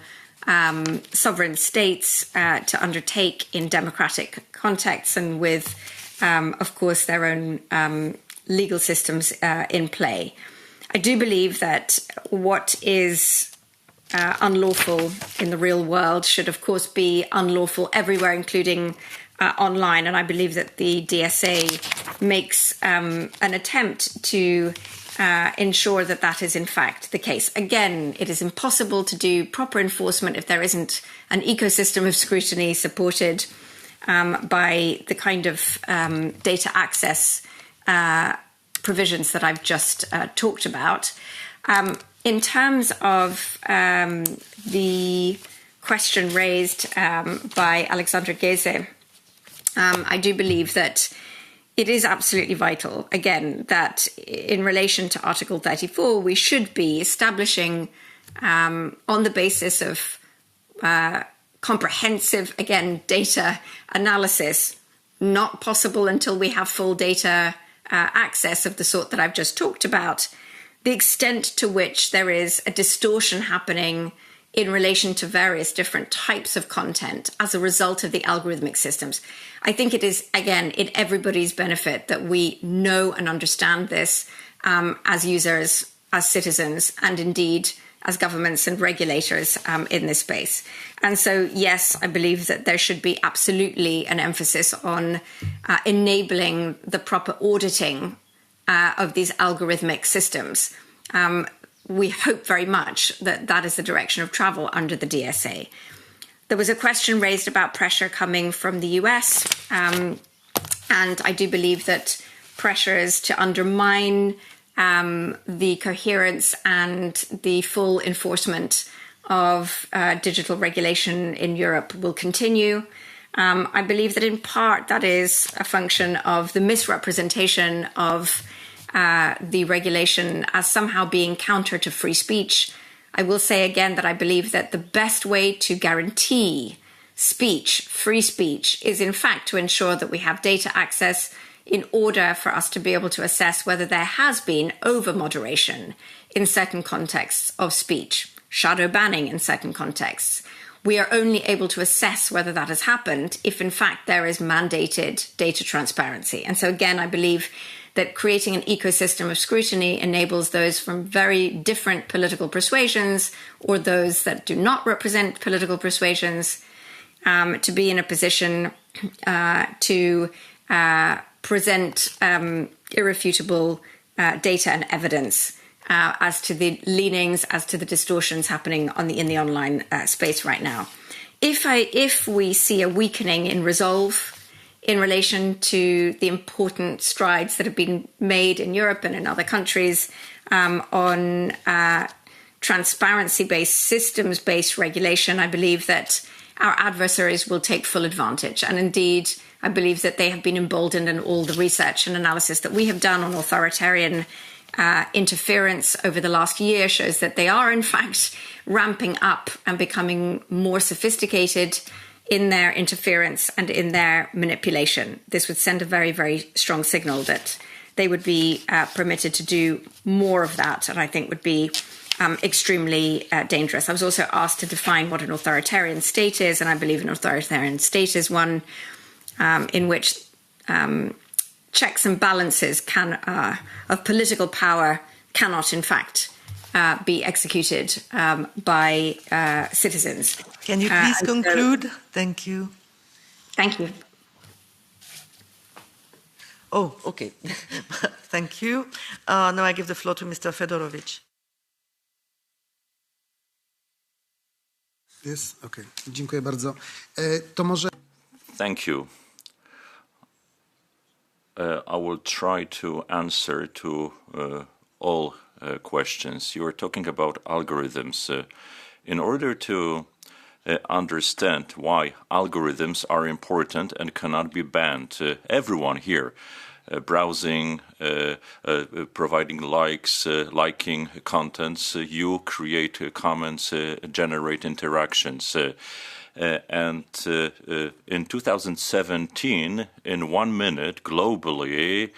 sovereign states to undertake in democratic contexts and with, of course, their own legal systems in play. I do believe that what is unlawful in the real world should, of course, be unlawful everywhere, including online. And I believe that the DSA makes an attempt to ensure that that is, in fact, the case. Again, it is impossible to do proper enforcement if there isn't an ecosystem of scrutiny supported by the kind of data access provisions that I've just talked about. In terms of the question raised by Alexandra Geze, I do believe that it is absolutely vital, again, that in relation to Article 34, we should be establishing, on the basis of comprehensive, again, data analysis, not possible until we have full data access of the sort that I've just talked about, the extent to which there is a distortion happening in relation to various different types of content as a result of the algorithmic systems. I think it is, again, in everybody's benefit that we know and understand this as users, as citizens, and indeed as governments and regulators in this space. And so, yes, I believe that there should be absolutely an emphasis on enabling the proper auditing of these algorithmic systems. We hope very much that that is the direction of travel under the DSA. There was a question raised about pressure coming from the US, and I do believe that pressures to undermine the coherence and the full enforcement of digital regulation in Europe will continue. I believe that in part that is a function of the misrepresentation of the regulation as somehow being counter to free speech. I will say again that I believe that the best way to guarantee speech, free speech, is in fact to ensure that we have data access in order for us to be able to assess whether there has been over-moderation in certain contexts of speech, shadow banning in certain contexts. We are only able to assess whether that has happened if, in fact, there is mandated data transparency. And so, again, I believe that creating an ecosystem of scrutiny enables those from very different political persuasions or those that do not represent political persuasions to be in a position to present irrefutable data and evidence as to the leanings, as to the distortions happening in the online space right now. If we see a weakening in resolve in relation to the important strides that have been made in Europe and in other countries on transparency-based, systems-based regulation, I believe that our adversaries will take full advantage. And indeed, I believe that they have been emboldened in all the research and analysis that we have done on authoritarian interference over the last year shows that they are in fact ramping up and becoming more sophisticated in their interference and in their manipulation. This would send a very, very strong signal that they would be permitted to do more of that, and I think would be extremely dangerous. I was also asked to define what an authoritarian state is, and I believe an authoritarian state is one in which checks and balances of political power cannot, in fact, be executed by citizens. Can you please conclude? Thank you. Thank you. Oh, okay. Thank you. Now I give the floor to Mr. Fedorowicz. Yes, okay. Dziękuję bardzo. To może... Thank you. I will try to answer to all questions. You are talking about algorithms. In order to understand why algorithms are important and cannot be banned, everyone here, browsing, providing likes, liking contents, you create comments, generate interactions. And in 2017, in 1 minute, globally,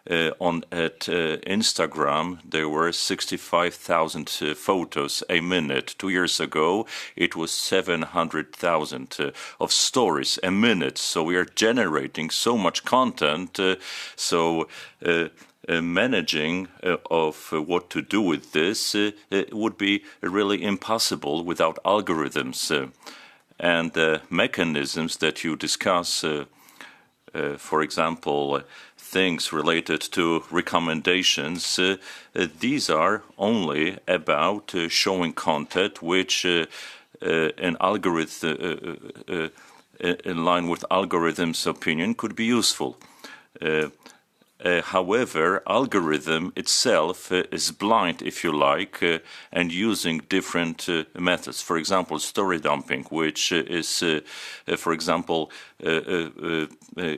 at Instagram, there were 65,000 photos a minute. 2 years ago, it was 700,000 of stories a minute. So we are generating so much content. Managing of what to do with this would be really impossible without algorithms. And the mechanisms that you discuss, for example, things related to recommendations, these are only about showing content which an algorithm, in line with algorithm's opinion, could be useful. However, algorithm itself is blind, if you like, and using different methods. For example, story dumping, which is, for example,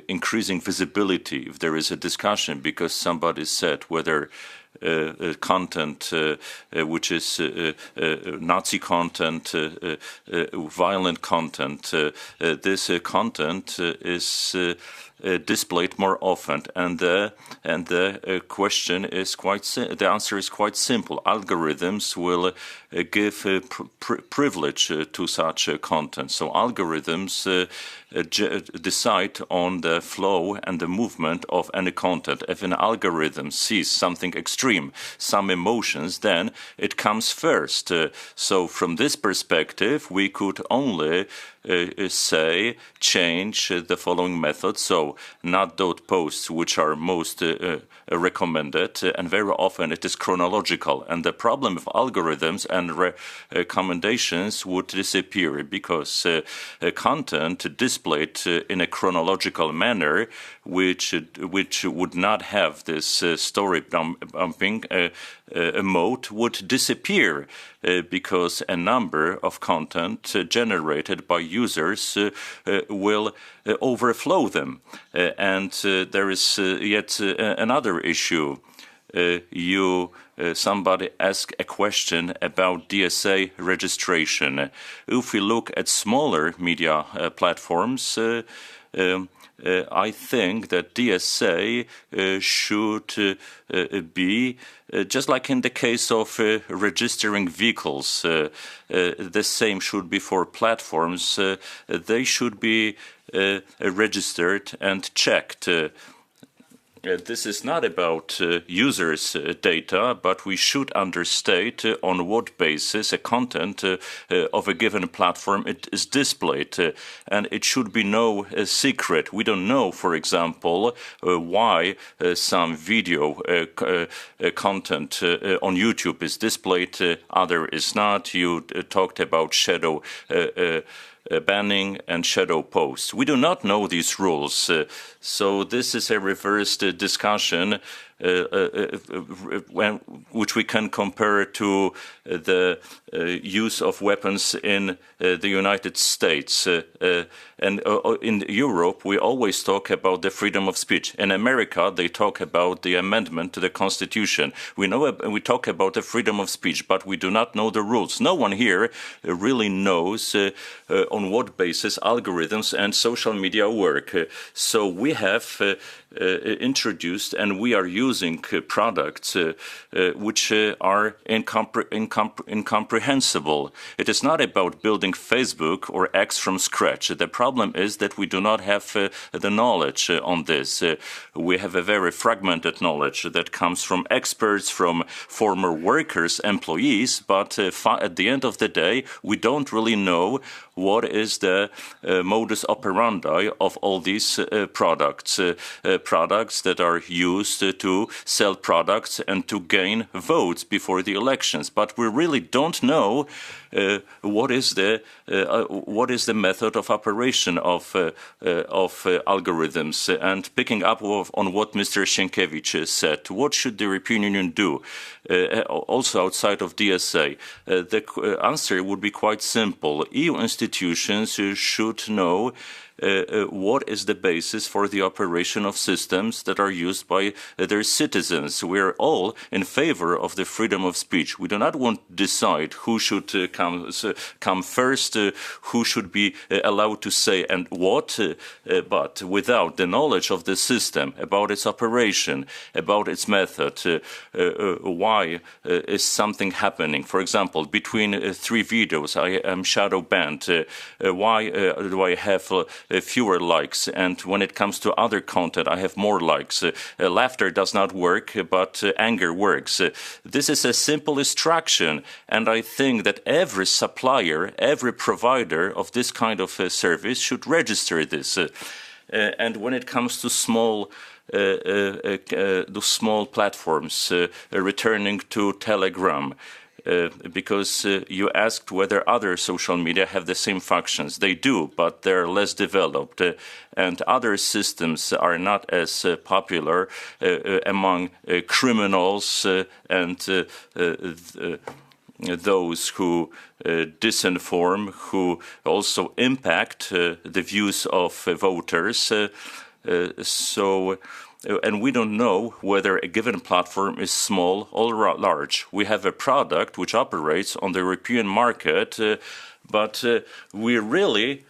increasing visibility if there is a discussion because somebody said whether content which is Nazi content, violent content, this content is displayed more often, and the question is the answer is quite simple. Algorithms will give privilege to such content. So algorithms decide on the flow and the movement of any content. If an algorithm sees something extreme, some emotions, then it comes first. So from this perspective, we could only say change the following method. So not those posts which are most recommended, and very often it is chronological. And the problem of algorithms and recommendations would disappear because content displayed in a chronological manner, which would not have this story dumping mode, would disappear because a number of content generated by users will overflow them. And there is yet another issue. Somebody asked a question about DSA registration. If we look at smaller media platforms, I think that DSA should be, just like in the case of registering vehicles, the same should be for platforms. They should be registered and checked. This is not about users' data, but we should understand on what basis a content of a given platform is displayed. And it should be no secret. We don't know, for example, why some video content on YouTube is displayed, other is not. You talked about shadow banning and shadow posts. We do not know these rules, so this is a reversed discussion which we can compare to the use of weapons in the United States. And in Europe, we always talk about the freedom of speech. In America, they talk about the amendment to the Constitution. We talk about the freedom of speech, but we do not know the rules. No one here really knows on what basis algorithms and social media work. So we have introduced and we are using products which are incomprehensible. It is not about building Facebook or X from scratch. The problem is that we do not have the knowledge on this. We have a very fragmented knowledge that comes from experts, from former workers, employees, but at the end of the day, we don't really know what is the modus operandi of all these products that are used to sell products and to gain votes before the elections. But we really don't know what is the method of operation of algorithms. And picking up on what Mr. Sienkiewicz said, what should the European Union do? Also outside of DSA, the answer would be quite simple. EU institutions should know what is the basis for the operation of systems that are used by their citizens. We are all in favor of the freedom of speech. We do not want to decide who should come first, who should be allowed to say and what, but without the knowledge of the system, about its operation, about its method, why is something happening. For example, between 3 videos, I am shadow banned. Why do I have fewer likes, and when it comes to other content, I have more likes. Laughter does not work, but anger works. This is a simple instruction, and I think that every supplier, every provider of this kind of service should register this. And when it comes to small platforms, returning to Telegram, because you asked whether other social media have the same functions. They do, but they're less developed. And other systems are not as popular among criminals and those who disinform, who also impact the views of voters. And we don't know whether a given platform is small or large. We have a product which operates on the European market, but we really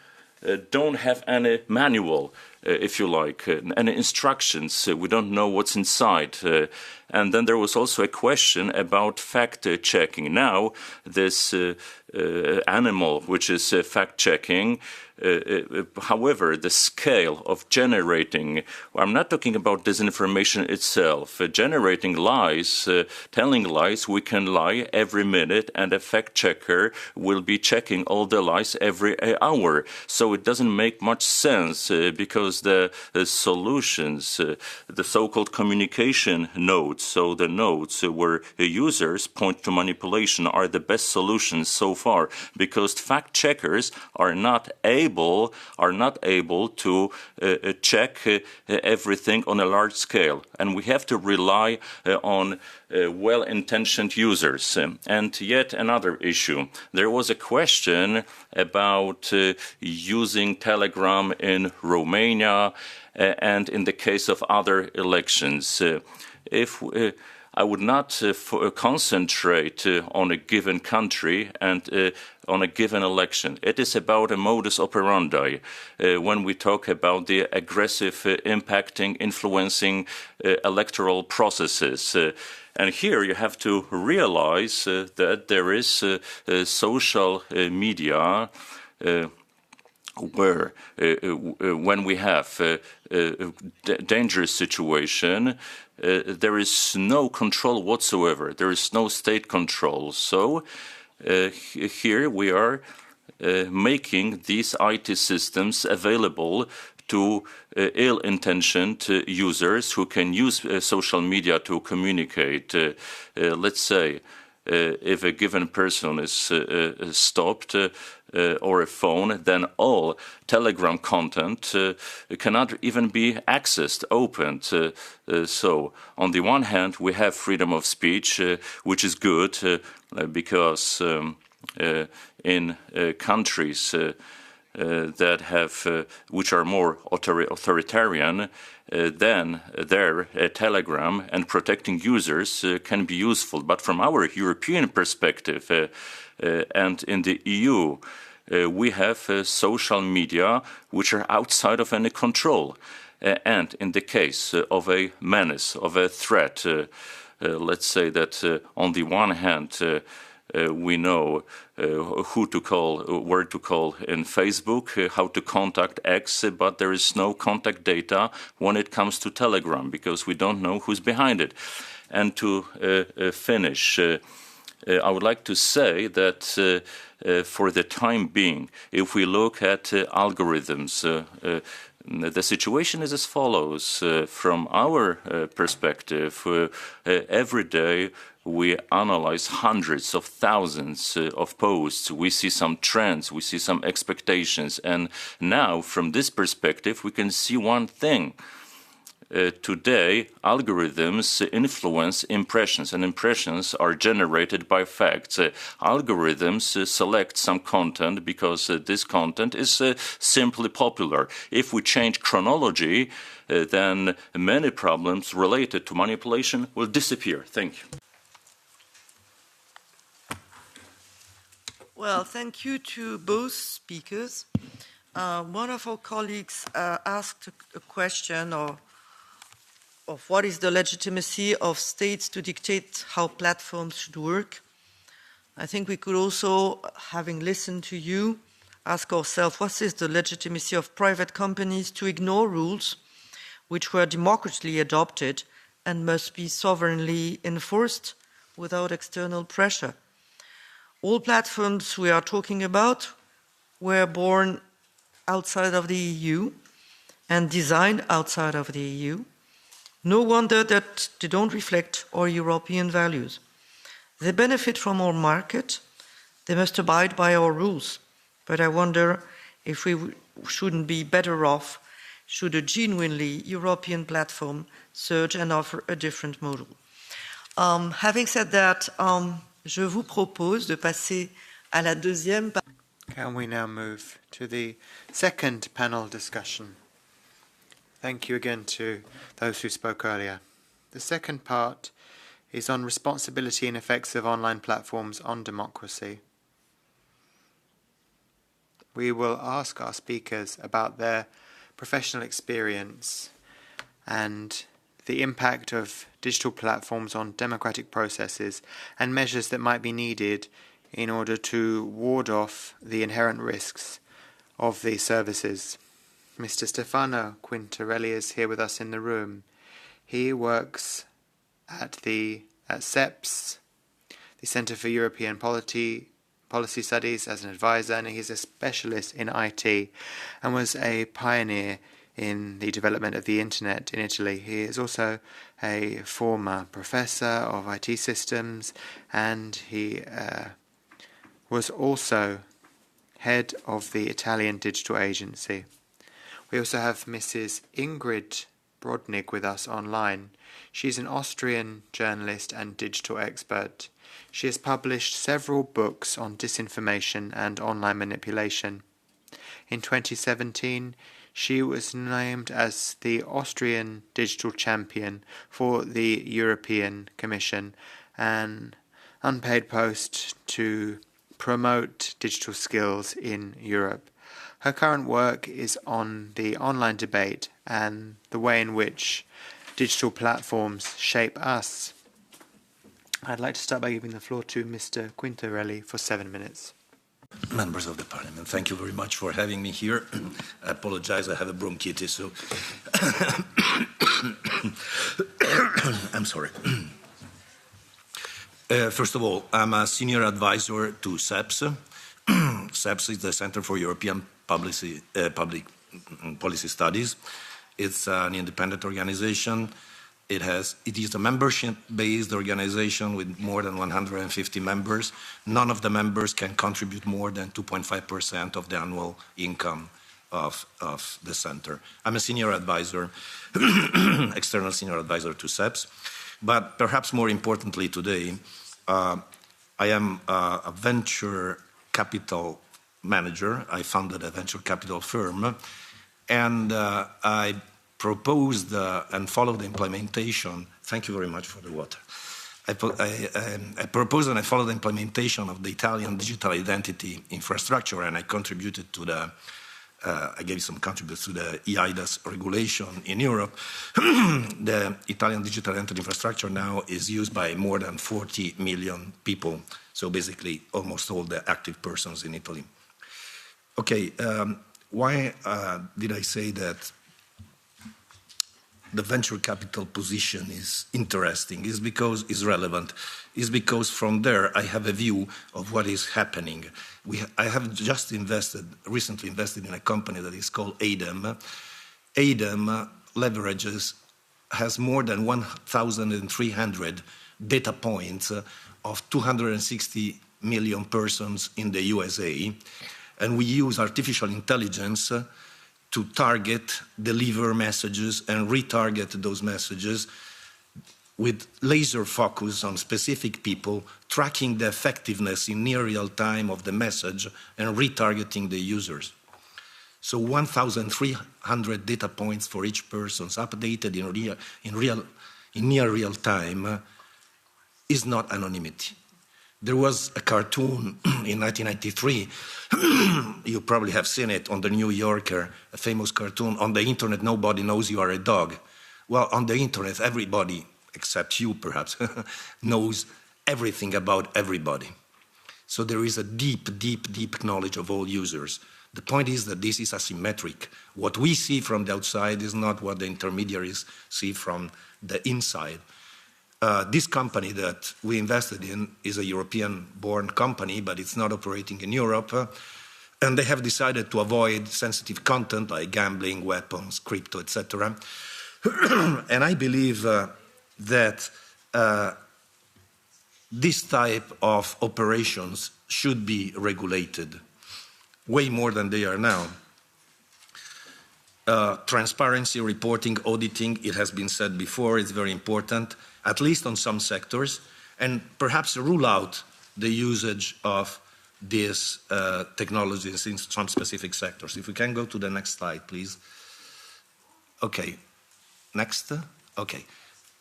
don't have any manual, if you like, any instructions. We don't know what's inside. And then there was also a question about fact-checking. Now, this animal, which is fact-checking, however, the scale of generating, I'm not talking about disinformation itself, generating lies, telling lies, we can lie every minute, and a fact checker will be checking all the lies every hour. So it doesn't make much sense because the solutions, the so-called communication nodes, so the nodes where users point to manipulation, are the best solutions so far, because fact checkers are not able to check everything on a large scale, and we have to rely on well-intentioned users. And yet another issue. There was a question about using Telegram in Romania and in the case of other elections. I would not concentrate on a given country and on a given election. It is about a modus operandi when we talk about the aggressive impacting, influencing electoral processes. And here you have to realize that there is social media where when we have a dangerous situation, there is no control whatsoever. There is no state control. So here we are making these IT systems available to ill-intentioned users who can use social media to communicate. Let's say if a given person is stopped or a phone, then all Telegram content cannot even be accessed, opened. So, on the one hand, we have freedom of speech, which is good because in countries that have, which are more authoritarian, then their Telegram and protecting users can be useful. But from our European perspective, and in the EU, we have social media which are outside of any control. And in the case of a menace, of a threat, let's say that on the one hand, we know who to call, where to call in Facebook, how to contact X, but there is no contact data when it comes to Telegram because we don't know who's behind it. And to finish, I would like to say that for the time being, if we look at algorithms, the situation is as follows. From our perspective, every day we analyze hundreds of thousands of posts. We see some trends, we see some expectations. And now, from this perspective, we can see one thing. Today, algorithms influence impressions, and impressions are generated by facts. Algorithms select some content because this content is simply popular. If we change chronology, then many problems related to manipulation will disappear. Thank you. Well, thank you to both speakers. One of our colleagues asked a question of what is the legitimacy of states to dictate how platforms should work. I think we could also, having listened to you, ask ourselves what is the legitimacy of private companies to ignore rules which were democratically adopted and must be sovereignly enforced without external pressure. All platforms we are talking about were born outside of the EU and designed outside of the EU. No wonder that they don't reflect our European values. They benefit from our market. They must abide by our rules. But I wonder if we shouldn't be better off should a genuinely European platform surge and offer a different model. Having said that, je vous propose de passer à la deuxième. Can we now move to the second panel discussion? Thank you again to those who spoke earlier. The second part is on responsibility and effects of online platforms on democracy. We will ask our speakers about their professional experience and the impact of digital platforms on democratic processes and measures that might be needed in order to ward off the inherent risks of these services. Mr. Stefano Quintarelli is here with us in the room. He works at CEPS, the Centre for European Policy Studies, as an advisor, and he's a specialist in IT and was a pioneer in the development of the internet in Italy. He is also a former professor of IT systems, and he was also head of the Italian Digital Agency. We also have Mrs. Ingrid Brodnik with us online. She's an Austrian journalist and digital expert. She has published several books on disinformation and online manipulation. In 2017, she was named as the Austrian Digital Champion for the European Commission, an unpaid post to promote digital skills in Europe. Her current work is on the online debate and the way in which digital platforms shape us. I'd like to start by giving the floor to Mr. Quintarelli for 7 minutes. Members of the Parliament, thank you very much for having me here. I apologize, I have a bronchitis, so I'm sorry. First of all, I'm a senior advisor to CEPS. CEPS is the Center for European Policy Studies. It's an independent organization It is a membership-based organization with more than 150 members. None of the members can contribute more than 2.5% of the annual income of the center. I'm a senior advisor, external senior advisor to CEPS. But perhaps more importantly today, I am a venture capital manager. I founded a venture capital firm, and I proposed and followed the implementation. Thank you very much for the water. I proposed and I followed the implementation of the Italian digital identity infrastructure, and I contributed to the I gave some contributions to the EUDS regulation in Europe. The Italian digital identity infrastructure now is used by more than 40 million people, so basically almost all the active persons in Italy. Okay, why did I say that the venture capital position is interesting? Is because it's relevant. Is because from there I have a view of what is happening. I have just recently invested in a company that is called ADEM. ADEM has more than 1,300 data points of 260 million persons in the USA, and we use artificial intelligence to target, deliver messages, and retarget those messages with laser focus on specific people, tracking the effectiveness in near real time of the message and retargeting the users. So 1,300 data points for each person, updated in near real time, is not anonymity. There was a cartoon in 1993, you probably have seen it on the New Yorker, a famous cartoon, on the internet nobody knows you are a dog. Well, on the internet everybody, except you perhaps, knows everything about everybody. So there is a deep, deep, deep knowledge of all users. The point is that this is asymmetric. What we see from the outside is not what the intermediaries see from the inside. This company that we invested in is a European-born company, but it's not operating in Europe. And they have decided to avoid sensitive content like gambling, weapons, crypto, etc. And I believe that this type of operations should be regulated way more than they are now. Transparency, reporting, auditing, it has been said before, it's very important, at least on some sectors, and perhaps rule out the usage of these technologies in some specific sectors. If we can go to the next slide, please. Okay, next. Okay,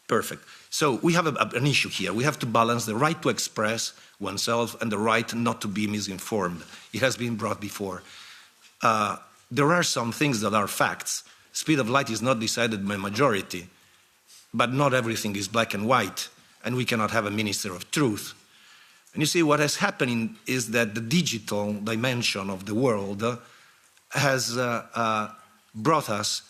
perfect. So we have an issue here. We have to balance the right to express oneself and the right not to be misinformed. It has been brought before. There are some things that are facts. Speed of light is not decided by majority, but not everything is black and white, and we cannot have a minister of truth. And you see, what has happened is that the digital dimension of the world has brought us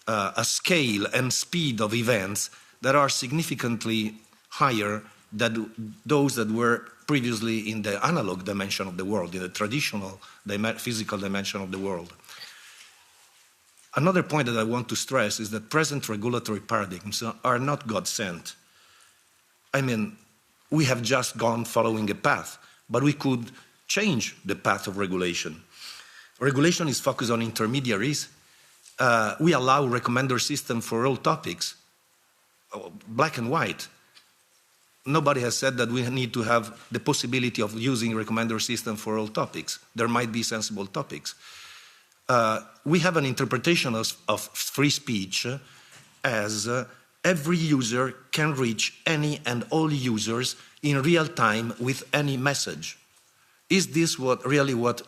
a scale and speed of events that are significantly higher than those that were previously in the analog dimension of the world, in the traditional physical dimension of the world. Another point that I want to stress is that present regulatory paradigms are not God-sent. I mean, we have just gone following a path, but we could change the path of regulation. Regulation is focused on intermediaries. We allow recommender system for all topics, black and white. Nobody has said that we need to have the possibility of using recommender system for all topics. There might be sensible topics. We have an interpretation of free speech as every user can reach any and all users in real time with any message. Is this really what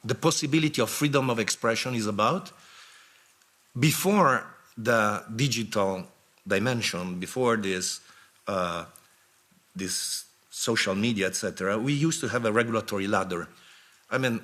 the possibility of freedom of expression is about? Before the digital dimension, before this social media, etc., we used to have a regulatory ladder. I mean,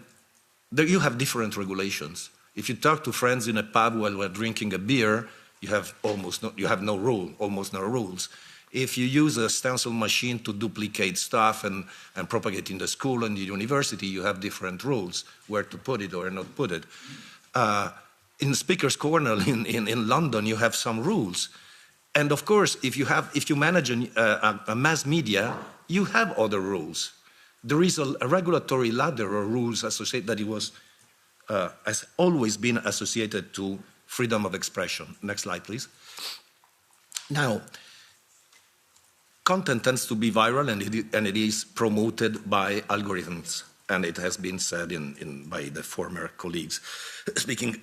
you have different regulations. If you talk to friends in a pub while we're drinking a beer, you have almost no rules. If you use a stencil machine to duplicate stuff and propagate in the school and the university, you have different rules, where to put it or not put it. In Speaker's Corner in London, you have some rules. And of course, if you manage a mass media, you have other rules. There is a regulatory ladder or rules associated that has always been associated to freedom of expression. Next slide, please. Now, content tends to be viral, and it is promoted by algorithms, and it has been said by the former colleagues speaking.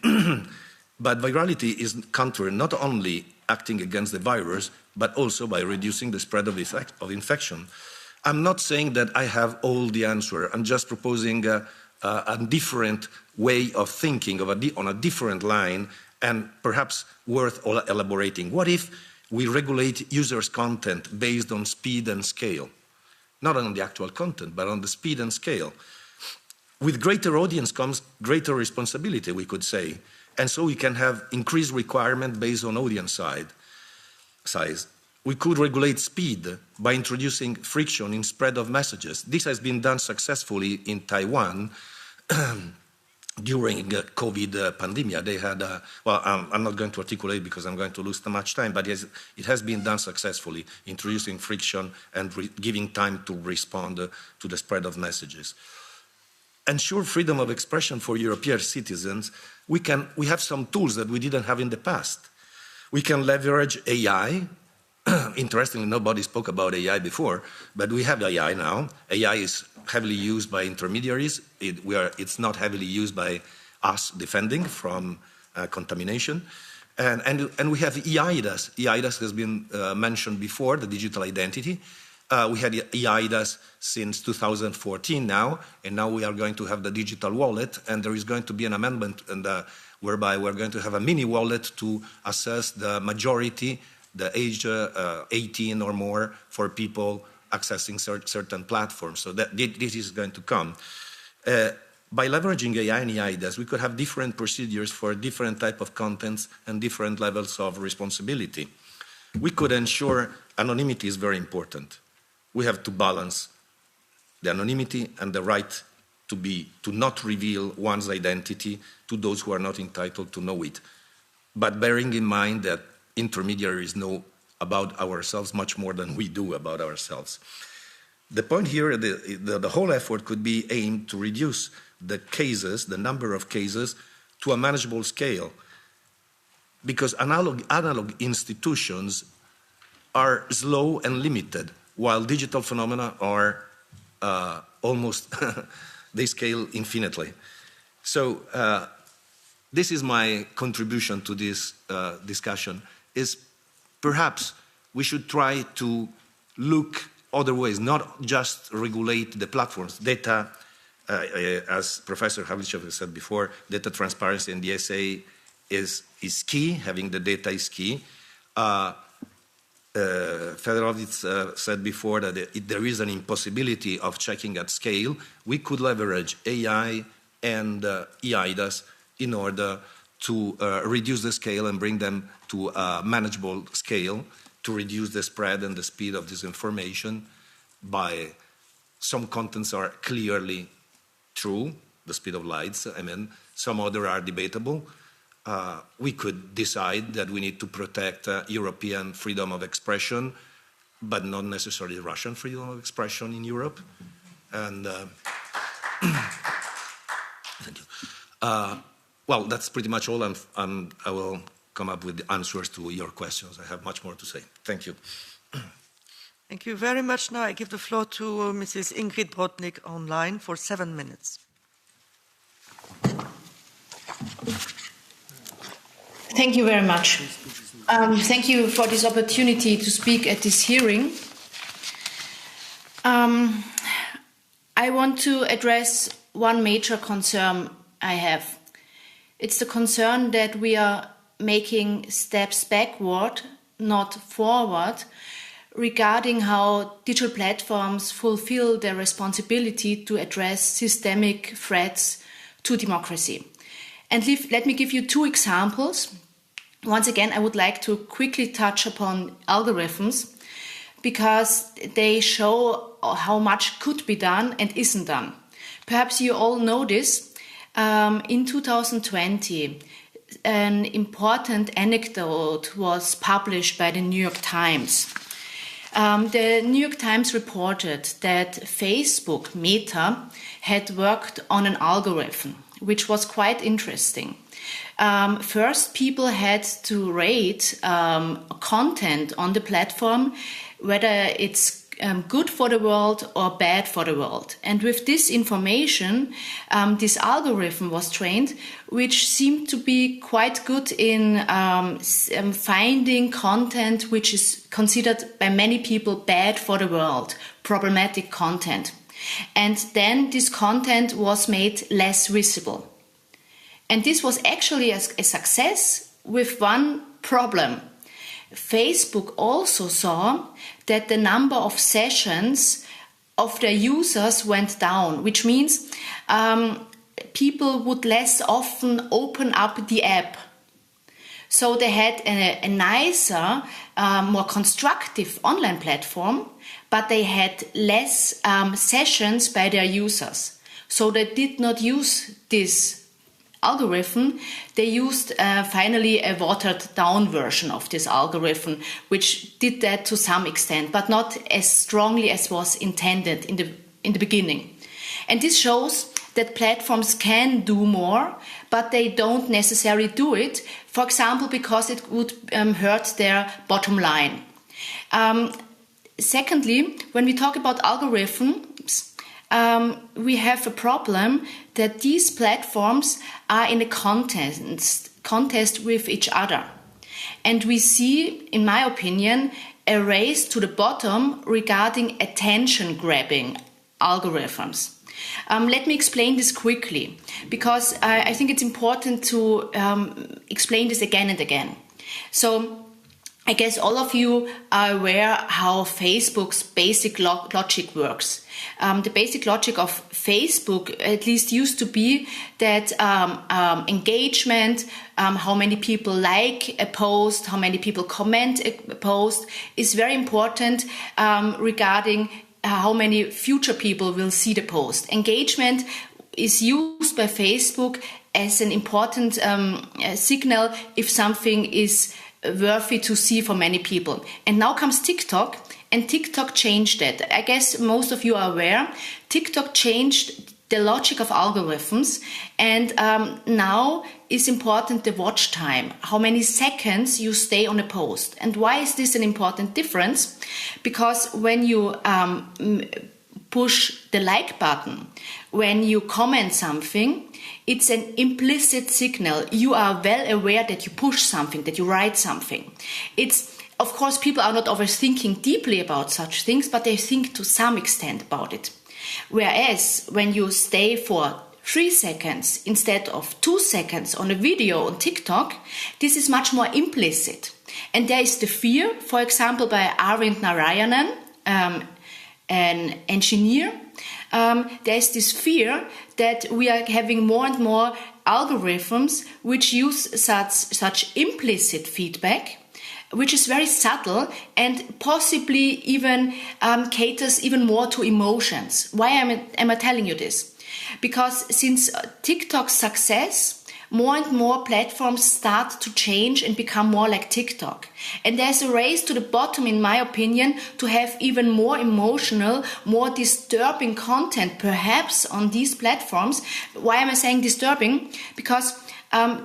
But virality is countered not only acting against the virus, but also by reducing the spread of infection. I'm not saying that I have all the answer. I'm just proposing a different way of thinking on a different line, and perhaps worth elaborating. What if we regulate users' content based on speed and scale? Not on the actual content, but on the speed and scale. With greater audience comes greater responsibility, we could say. And so we can have increased requirement based on audience size. We could regulate speed by introducing friction in spread of messages. This has been done successfully in Taiwan during COVID pandemic. They had, I'm not going to articulate because I'm going to lose too much time, but it has been done successfully, introducing friction and giving time to respond to the spread of messages. Ensure freedom of expression for European citizens. We have some tools that we didn't have in the past. We can leverage AI. Interestingly, nobody spoke about AI before, but we have AI now. AI is heavily used by intermediaries. It's not heavily used by us defending from contamination. And we have EUDS. EUDS has been mentioned before, the digital identity. We had EUDS since 2014 now, and now we are going to have the digital wallet, and there is going to be an amendment whereby we're going to have a mini wallet to assess the majority, the age 18 or more for people accessing certain platforms. So this is going to come. By leveraging AI and EUDS, we could have different procedures for different type of contents and different levels of responsibility. We could ensure anonymity is very important. We have to balance the anonymity and the right to not reveal one's identity to those who are not entitled to know it. But bearing in mind that intermediaries know about ourselves much more than we do about ourselves. The point here, the whole effort could be aimed to reduce the number of cases, to a manageable scale. Because analog institutions are slow and limited, while digital phenomena are almost, they scale infinitely. So this is my contribution to this discussion, is perhaps we should try to look other ways, not just regulate the platforms. Data, as Professor Havlicek said before, data transparency and DSA is key, having the data is key. Fedorowicz said before that there is an impossibility of checking at scale. We could leverage AI and EUDS in order to reduce the scale and bring them to a manageable scale, to reduce the spread and the speed of disinformation. By some contents are clearly true, the speed of light, some other are debatable. We could decide that we need to protect European freedom of expression, but not necessarily Russian freedom of expression in Europe. And thank you. Well, that's pretty much all. I will come up with the answers to your questions. I have much more to say. Thank you. Thank you very much. Now I give the floor to Mrs. Ingrid Brodnik online for 7 minutes. Thank you very much. Thank you for this opportunity to speak at this hearing. I want to address one major concern I have. It's the concern that we are making steps backward, not forward, regarding how digital platforms fulfill their responsibility to address systemic threats to democracy. And let me give you 2 examples. Once again, I would like to quickly touch upon algorithms because they show how much could be done and isn't done. Perhaps you all know this. In 2020, an important anecdote was published by the New York Times. The New York Times reported that Facebook, Meta, had worked on an algorithm, which was quite interesting. First, people had to rate content on the platform, whether it's good for the world or bad for the world. And with this information, this algorithm was trained, which seemed to be quite good in finding content which is considered by many people bad for the world, problematic content. And then this content was made less visible. And this was actually a success with one problem. Facebook also saw that the number of sessions of their users went down, which means people would less often open up the app. So they had a nicer, more constructive online platform, but they had less sessions by their users. So they did not use this algorithm. They used finally a watered down version of this algorithm, which did that to some extent, but not as strongly as was intended in the beginning. And this shows that platforms can do more, but they don't necessarily do it, for example, because it would hurt their bottom line. Secondly, when we talk about algorithms, we have a problem that these platforms are in a contest with each other. And we see, in my opinion, a race to the bottom regarding attention-grabbing algorithms. Let me explain this quickly, because I think it's important to explain this again and again. So, I guess all of you are aware how Facebook's basic logic works. The basic logic of Facebook at least used to be that engagement, how many people like a post, how many people comment a post is very important regarding how many future people will see the post. Engagement is used by Facebook as an important signal if something is worthy to see for many people. And now comes TikTok, and TikTok changed that. I guess most of you are aware. TikTok changed the logic of algorithms, and now is important the watch time, how many seconds you stay on a post. And why is this an important difference? Because when you push the like button, when you comment something, it's an implicit signal. You are well aware that you push something, that you write something. Of course, people are not always thinking deeply about such things, but they think to some extent about it. Whereas when you stay for 3 seconds instead of 2 seconds on a video on TikTok, this is much more implicit. And there is the fear, for example, by Arvind Narayanan, an engineer. There is this fear that we are having more and more algorithms which use such implicit feedback, which is very subtle and possibly even caters even more to emotions. Why am I telling you this? Because since TikTok's success, more and more platforms start to change and become more like TikTok. And there's a race to the bottom, in my opinion, to have even more emotional, more disturbing content, perhaps on these platforms. Why am I saying disturbing? Because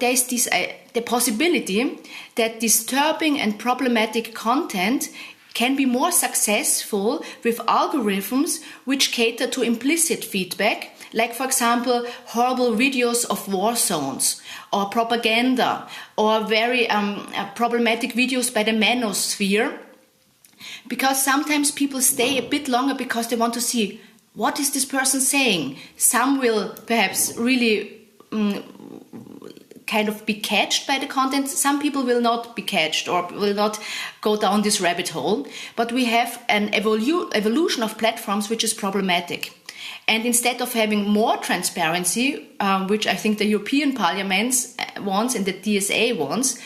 there's the possibility that disturbing and problematic content can be more successful with algorithms which cater to implicit feedback, like, for example, horrible videos of war zones or propaganda or very problematic videos by the manosphere. Because sometimes people stay a bit longer because they want to see, what is this person saying? Some will perhaps really kind of be catched by the content. Some people will not be catched or will not go down this rabbit hole. But we have an evolution of platforms which is problematic. And instead of having more transparency, which I think the European Parliament wants and the DSA wants,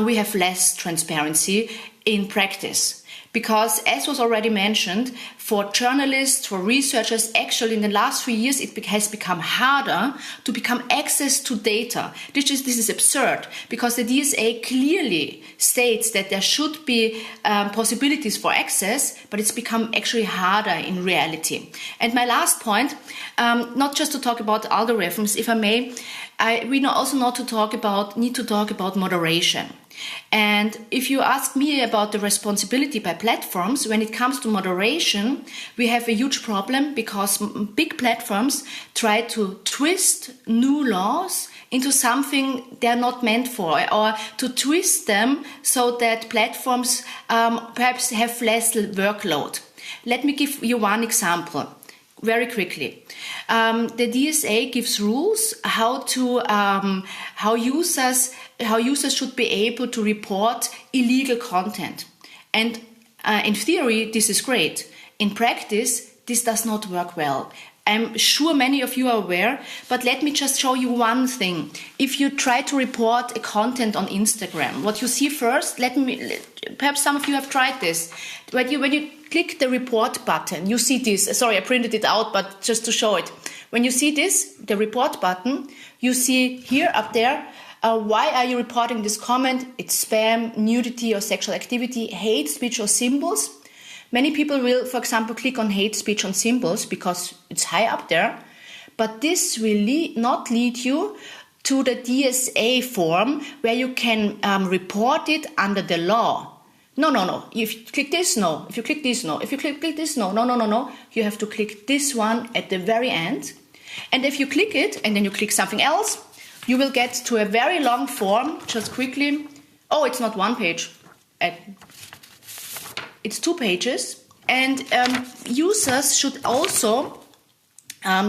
we have less transparency in practice. Because, as was already mentioned, for journalists, for researchers, actually in the last 3 years it has become harder to become access to data. This is absurd, because the DSA clearly states that there should be possibilities for access, but it's become actually harder in reality. And my last point, not just to talk about algorithms, if I may, we also need to talk about moderation. And if you ask me about the responsibility by platforms, when it comes to moderation, we have a huge problem, because big platforms try to twist new laws into something they're not meant for, or to twist them so that platforms perhaps have less workload. Let me give you one example very quickly. The DSA gives rules how users should be able to report illegal content. And in theory, this is great. In practice, this does not work well. I'm sure many of you are aware, but let me just show you one thing. If you try to report a content on Instagram, what you see first, perhaps some of you have tried this. When you click the report button, you see this. Sorry, I printed it out, but just to show it. When you see this, the report button, you see here up there, why are you reporting this comment? It's spam, nudity or sexual activity, hate speech or symbols. Many people will, for example, click on hate speech on symbols because it's high up there. But this will not lead you to the DSA form where you can report it under the law. No. If you click this, no. If you click this, no. If you click this, no. No. You have to click this one at the very end. And if you click it and then you click something else, you will get to a very long form, just quickly. Oh, it's not one page. It's 2 pages. And users should also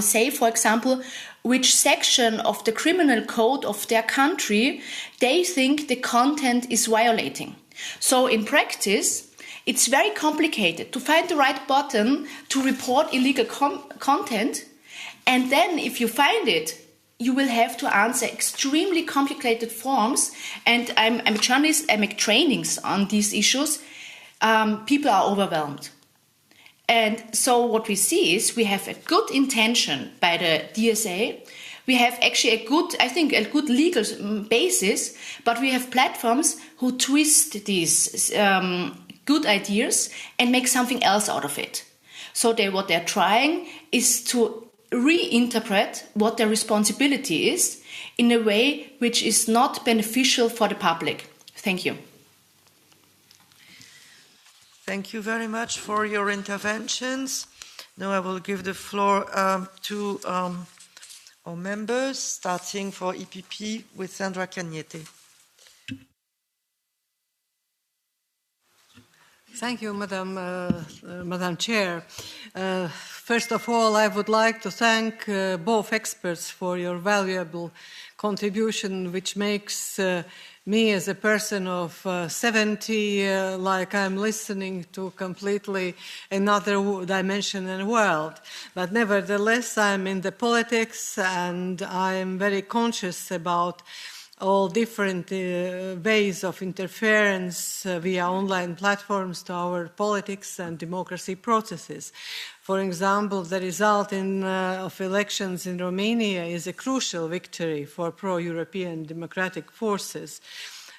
say, for example, which section of the criminal code of their country they think the content is violating. So in practice, it's very complicated to find the right button to report illegal content. And then if you find it, you will have to answer extremely complicated forms. And I'm a journalist, I make trainings on these issues. People are overwhelmed. And so what we see is we have a good intention by the DSA. We have actually a good legal basis, but we have platforms who twist these good ideas and make something else out of it. So what they're trying is to reinterpret what their responsibility is in a way which is not beneficial for the public. Thank you. Thank you very much for your interventions. Now I will give the floor to our members, starting for EPP with Sandra Cagnete. Thank you, Madam Chair. First of all, I would like to thank both experts for your valuable contribution, which makes me as a person of 70, like I'm listening to completely another dimension and world. But nevertheless, I'm in the politics and I'm very conscious about all different ways of interference via online platforms to our politics and democracy processes. For example, the result of elections in Romania is a crucial victory for pro-European democratic forces.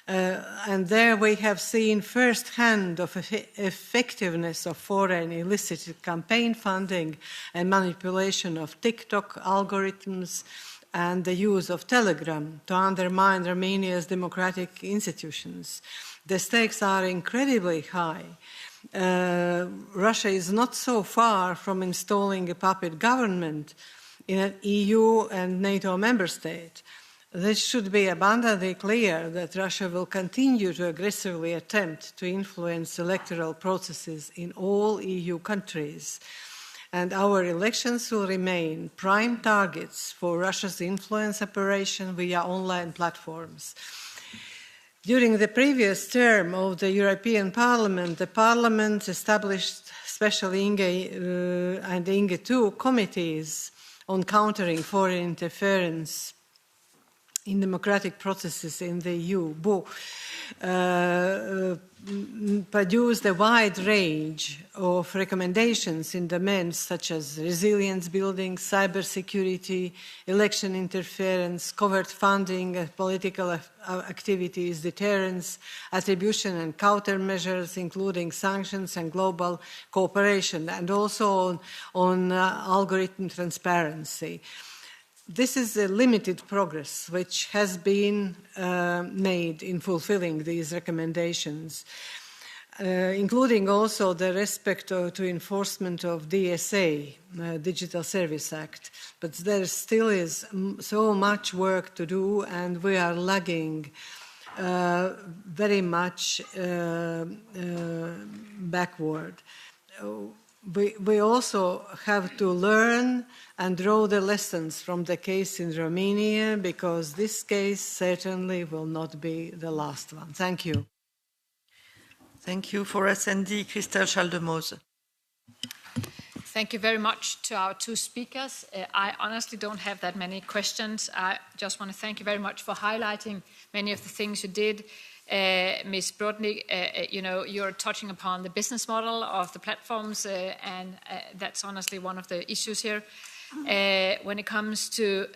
And there we have seen firsthand of effectiveness of foreign illicit campaign funding and manipulation of TikTok algorithms and the use of Telegram to undermine Romania's democratic institutions. The stakes are incredibly high. Russia is not so far from installing a puppet government in an EU and NATO member state. This should be abundantly clear that Russia will continue to aggressively attempt to influence electoral processes in all EU countries. And our elections will remain prime targets for Russia's influence operation via online platforms. During the previous term of the European Parliament, the Parliament established special INGE and INGE II committees on countering foreign interference in democratic processes in the EU, produced a wide range of recommendations in domains such as resilience building, cybersecurity, election interference, covert funding, political activities, deterrence, attribution and countermeasures, including sanctions and global cooperation, and also on algorithm transparency. This is a limited progress which has been made in fulfilling these recommendations, including also the respect to enforcement of DSA, Digital Service Act. But there still is so much work to do, and we are lagging very much backward. We also have to learn and draw the lessons from the case in Romania, because this case certainly will not be the last one. Thank you. Thank you. For SND, Christelle Schaldemose. Thank you very much to our two speakers. I honestly don't have that many questions. I just want to thank you very much for highlighting many of the things you did. Ms. Brodnik, you're touching upon the business model of the platforms, and that's honestly one of the issues here. When it comes to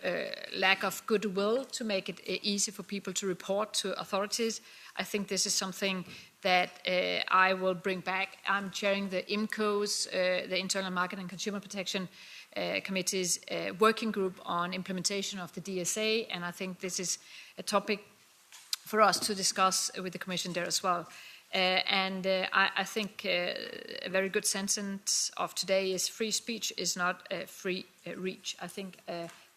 lack of goodwill to make it easy for people to report to authorities, I think this is something that I will bring back. I'm chairing the IMCO's, the Internal Market and Consumer Protection Committee's working group on implementation of the DSA, and I think this is a topic for us to discuss with the Commission there as well. I think a very good sentence of today is free speech is not free reach. I think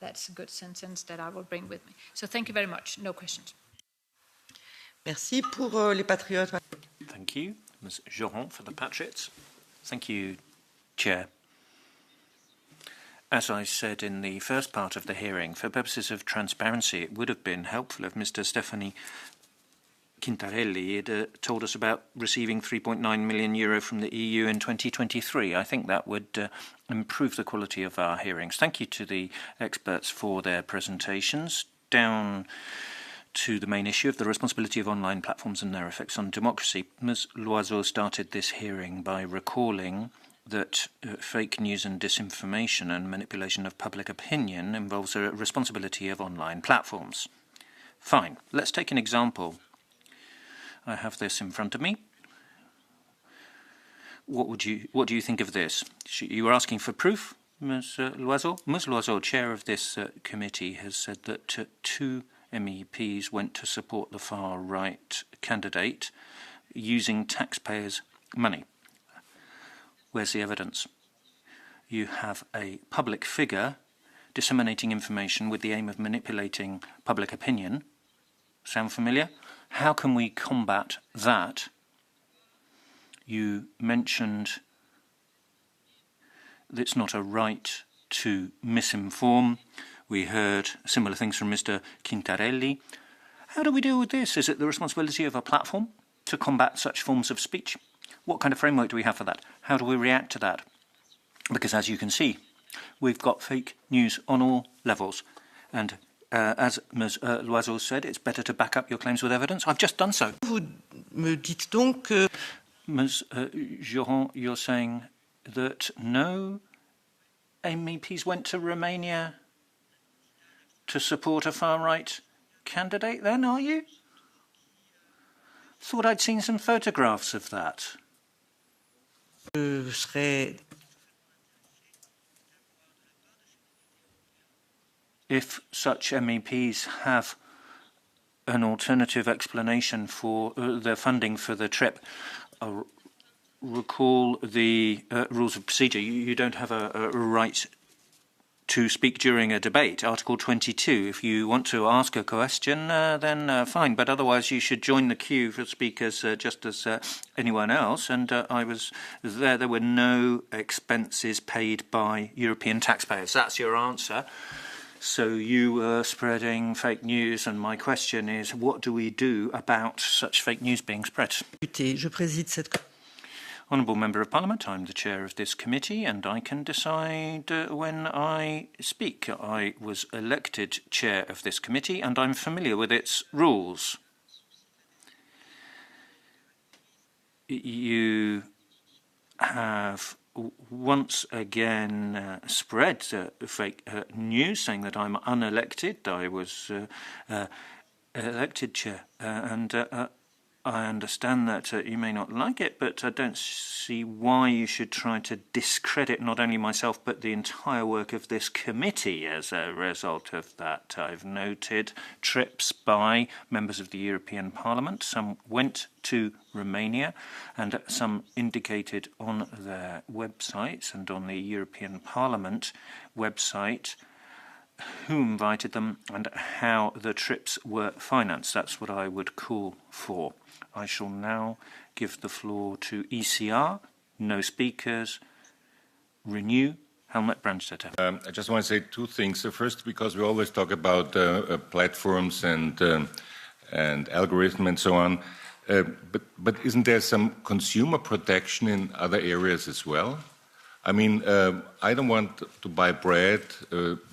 that's a good sentence that I will bring with me. So thank you very much. No questions. Merci pour les Patriotes. Thank you, Ms. Joron, for the Patriots. Thank you, Chair. As I said in the first part of the hearing, for purposes of transparency, it would have been helpful if Mr. Stefano Quintarelli had told us about receiving €3.9 million from the EU in 2023. I think that would improve the quality of our hearings. Thank you to the experts for their presentations. Down to the main issue of the responsibility of online platforms and their effects on democracy. Ms. Loiseau started this hearing by recalling that fake news and disinformation and manipulation of public opinion involves a responsibility of online platforms. Fine. Let's take an example. I have this in front of me. What do you think of this? You were asking for proof, Ms. Loiseau? Ms. Loiseau, chair of this committee, has said that two MEPs went to support the far-right candidate using taxpayers' money. Where's the evidence? You have a public figure disseminating information with the aim of manipulating public opinion. Sound familiar? How can we combat that? You mentioned that it's not a right to misinform. We heard similar things from Mr. Quintarelli. How do we deal with this? Is it the responsibility of a platform to combat such forms of speech? What kind of framework do we have for that? How do we react to that? Because as you can see, we've got fake news on all levels. And as Ms. Loiseau said, it's better to back up your claims with evidence. I've just done so. Vous me dites donc que... Ms. Joron, you're saying that no MEPs went to Romania to support a far-right candidate then, are you? Thought I'd seen some photographs of that. If such MEPs have an alternative explanation for their funding for the trip, recall the rules of procedure. You don't have a right to speak during a debate, Article 22. If you want to ask a question, then fine. But otherwise, you should join the queue for speakers just as anyone else. And I was there. There were no expenses paid by European taxpayers. That's your answer. So you were spreading fake news, and my question is, what do we do about such fake news being spread? Honourable Member of Parliament, I'm the chair of this committee and I can decide when I speak. I was elected chair of this committee and I'm familiar with its rules. You have once again spread fake news saying that I'm unelected. I was elected chair and I understand that you may not like it, but I don't see why you should try to discredit not only myself but the entire work of this committee as a result of that. I've noted trips by members of the European Parliament. Some went to Romania and some indicated on their websites and on the European Parliament website who invited them and how the trips were financed. That's what I would call for. I shall now give the floor to ECR, no speakers, Renew, Helmut Brandstetter. I just want to say two things. First, because we always talk about platforms and algorithm and so on, but isn't there some consumer protection in other areas as well? I mean, I don't want to buy bread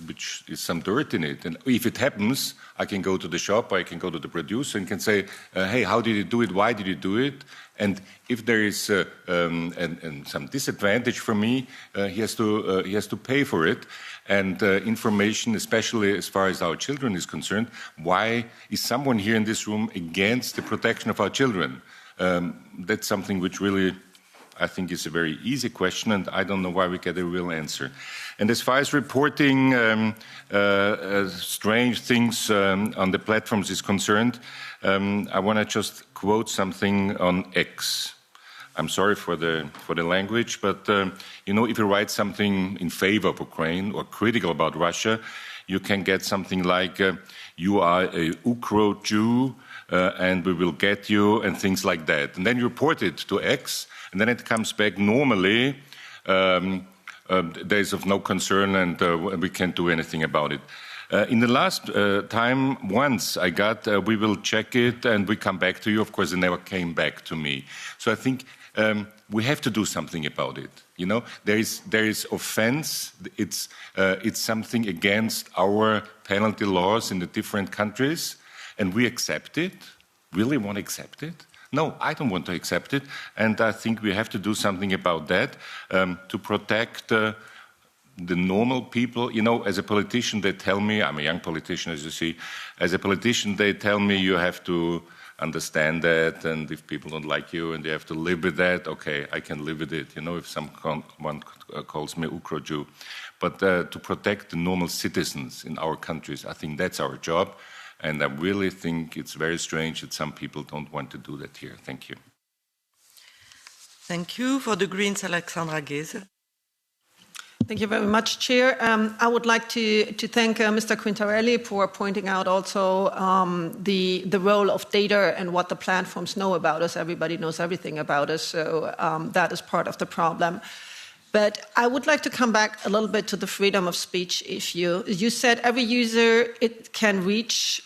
which is some dirt in it. And if it happens, I can go to the shop, I can go to the producer and can say, hey, how did you do it? Why did you do it? And if there is some disadvantage for me, he has to pay for it. And information, especially as far as our children is concerned, why is someone here in this room against the protection of our children? That's something which really, I think, is a very easy question, and I don't know why we get a real answer. And as far as reporting strange things on the platforms is concerned, I want to just quote something on X. I'm sorry for the language, but you know, if you write something in favor of Ukraine or critical about Russia, you can get something like "You are a Ukro Jew, and we will get you," and things like that. And then you report it to X. And then it comes back normally, there is of no concern and we can't do anything about it. In the last time, once I got, we will check it and we come back to you. Of course, it never came back to me. So I think we have to do something about it. You know, there is offense. It's something against our penalty laws in the different countries, and we accept it. Really want to accept it? No, I don't want to accept it, and I think we have to do something about that to protect the normal people. You know, as a politician, they tell me, I'm a young politician, as you see, as a politician, they tell me you have to understand that, and if people don't like you and they have to live with that, okay, I can live with it, you know, if someone calls me Ukro Jew. But to protect the normal citizens in our countries, I think that's our job. And I really think it's very strange that some people don't want to do that here. Thank you. Thank you. For the Greens, Alexandra Geese. Thank you very much, Chair. I would like to thank Mr. Quintarelli for pointing out also the role of data and what the platforms know about us. Everybody knows everything about us, so that is part of the problem. But I would like to come back a little bit to the freedom of speech issue. You said every user can reach,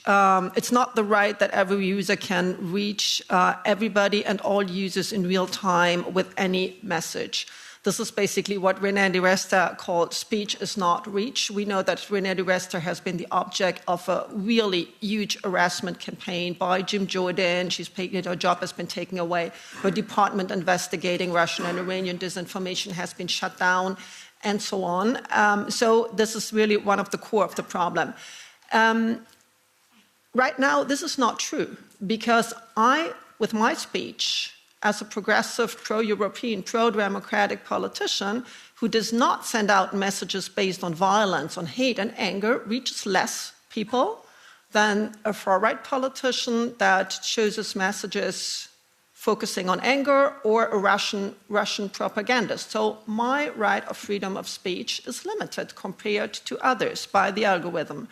it's not the right that every user can reach everybody and all users in real time with any message. This is basically what René de Rester called speech is not reach. We know that René de Rester has been the object of a really huge harassment campaign by Jim Jordan. Her job has been taken away. Her department investigating Russian and Iranian disinformation has been shut down, and so on. So this is really one of the core of the problem. Right now, this is not true, because with my speech, as a progressive, pro-European, pro-democratic politician who does not send out messages based on violence, on hate and anger, reaches less people than a far-right politician that chooses messages focusing on anger or a Russian propagandist. So my right of freedom of speech is limited compared to others by the algorithm.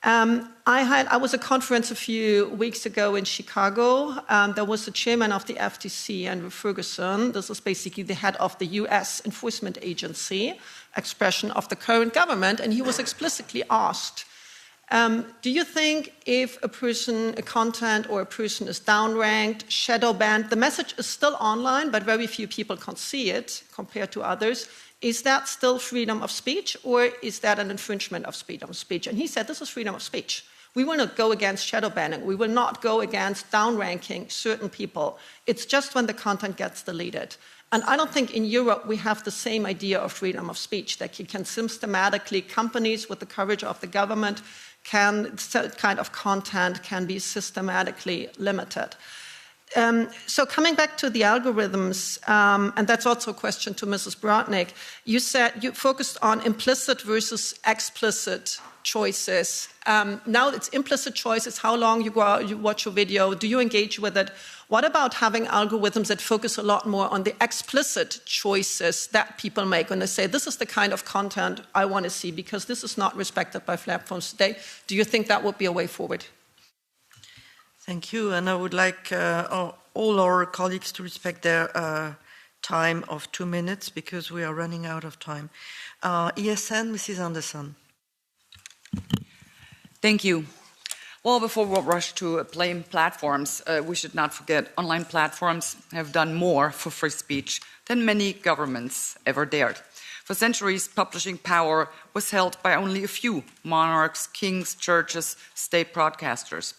I was at a conference a few weeks ago in Chicago. There was the chairman of the FTC, Andrew Ferguson. This is basically the head of the US Enforcement Agency, expression of the current government. And he was explicitly asked, Do you think if a content or a person is downranked, shadow banned, the message is still online, but very few people can see it compared to others? Is that still freedom of speech, or is that an infringement of freedom of speech? And he said, this is freedom of speech. We will not go against shadow banning. We will not go against downranking certain people. It's just when the content gets deleted. And I don't think in Europe we have the same idea of freedom of speech, that you can systematically, companies with the courage of the government, kind of content can be systematically limited. So coming back to the algorithms, and that's also a question to Mrs. Brodnik, you said you focused on implicit versus explicit choices. Now it's implicit choices, how long you watch a video, do you engage with it? What about having algorithms that focus a lot more on the explicit choices that people make when they say, this is the kind of content I want to see because this is not respected by platforms today? Do you think that would be a way forward? Thank you. And I would like all our colleagues to respect their time of 2 minutes because we are running out of time. ESN, Mrs. Anderson. Thank you. Well, before we rush to blame platforms, we should not forget online platforms have done more for free speech than many governments ever dared. For centuries, publishing power was held by only a few monarchs, kings, churches, state broadcasters.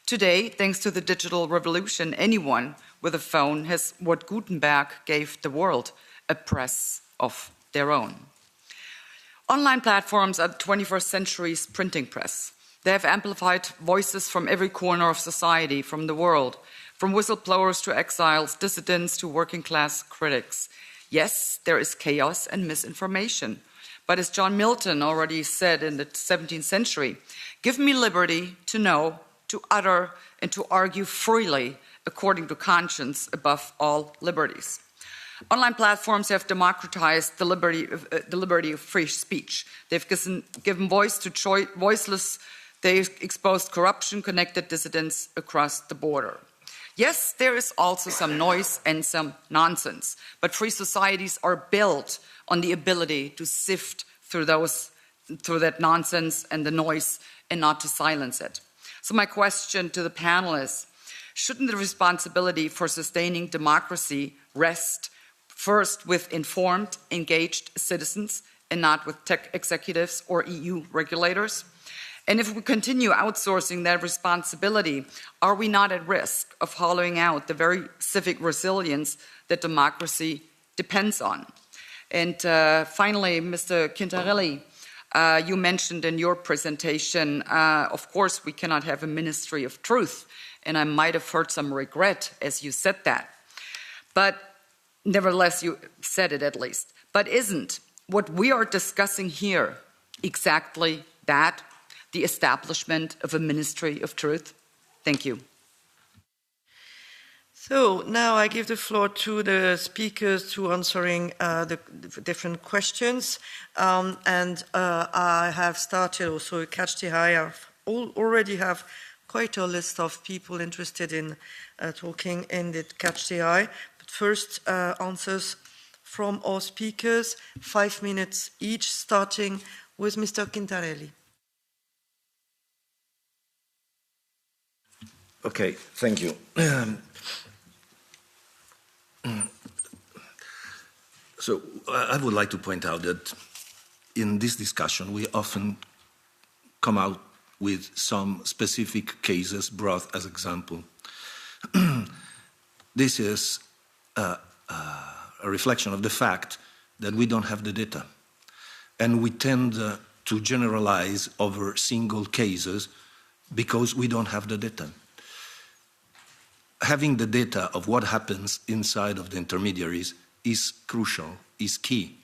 Today, thanks to the digital revolution, anyone with a phone has what Gutenberg gave the world, a press of their own. Online platforms are the 21st century's printing press. They have amplified voices from every corner of society, from the world, from whistleblowers to exiles, dissidents to working-class critics. Yes, there is chaos and misinformation. But as John Milton already said in the 17th century, give me liberty to know, to utter, and to argue freely according to conscience above all liberties. Online platforms have democratized the liberty of free speech. They've given voice to voiceless. They've exposed corruption, connected dissidents across the border. Yes, there is also some noise and some nonsense, but free societies are built on the ability to sift through that nonsense and the noise and not to silence it. So my question to the panel is, shouldn't the responsibility for sustaining democracy rest first with informed, engaged citizens and not with tech executives or EU regulators? And if we continue outsourcing that responsibility, are we not at risk of hollowing out the very civic resilience that democracy depends on? And finally, Mr. Quintarelli, you mentioned in your presentation, of course, we cannot have a ministry of truth, and I might have heard some regret as you said that. But nevertheless, you said it at least. But isn't what we are discussing here exactly that? The establishment of a ministry of truth? Thank you. So now I give the floor to the speakers to answering the different questions. I have started also a Catch the Eye. I already have quite a list of people interested in talking in the Catch the Eye. But first, answers from our speakers, 5 minutes each, starting with Mr. Quintarelli. Okay, thank you. So I would like to point out that in this discussion, we often come out with some specific cases brought as example. This is a reflection of the fact that we don't have the data. And we tend to generalize over single cases because we don't have the data. Having the data of what happens inside of the intermediaries is crucial, is key,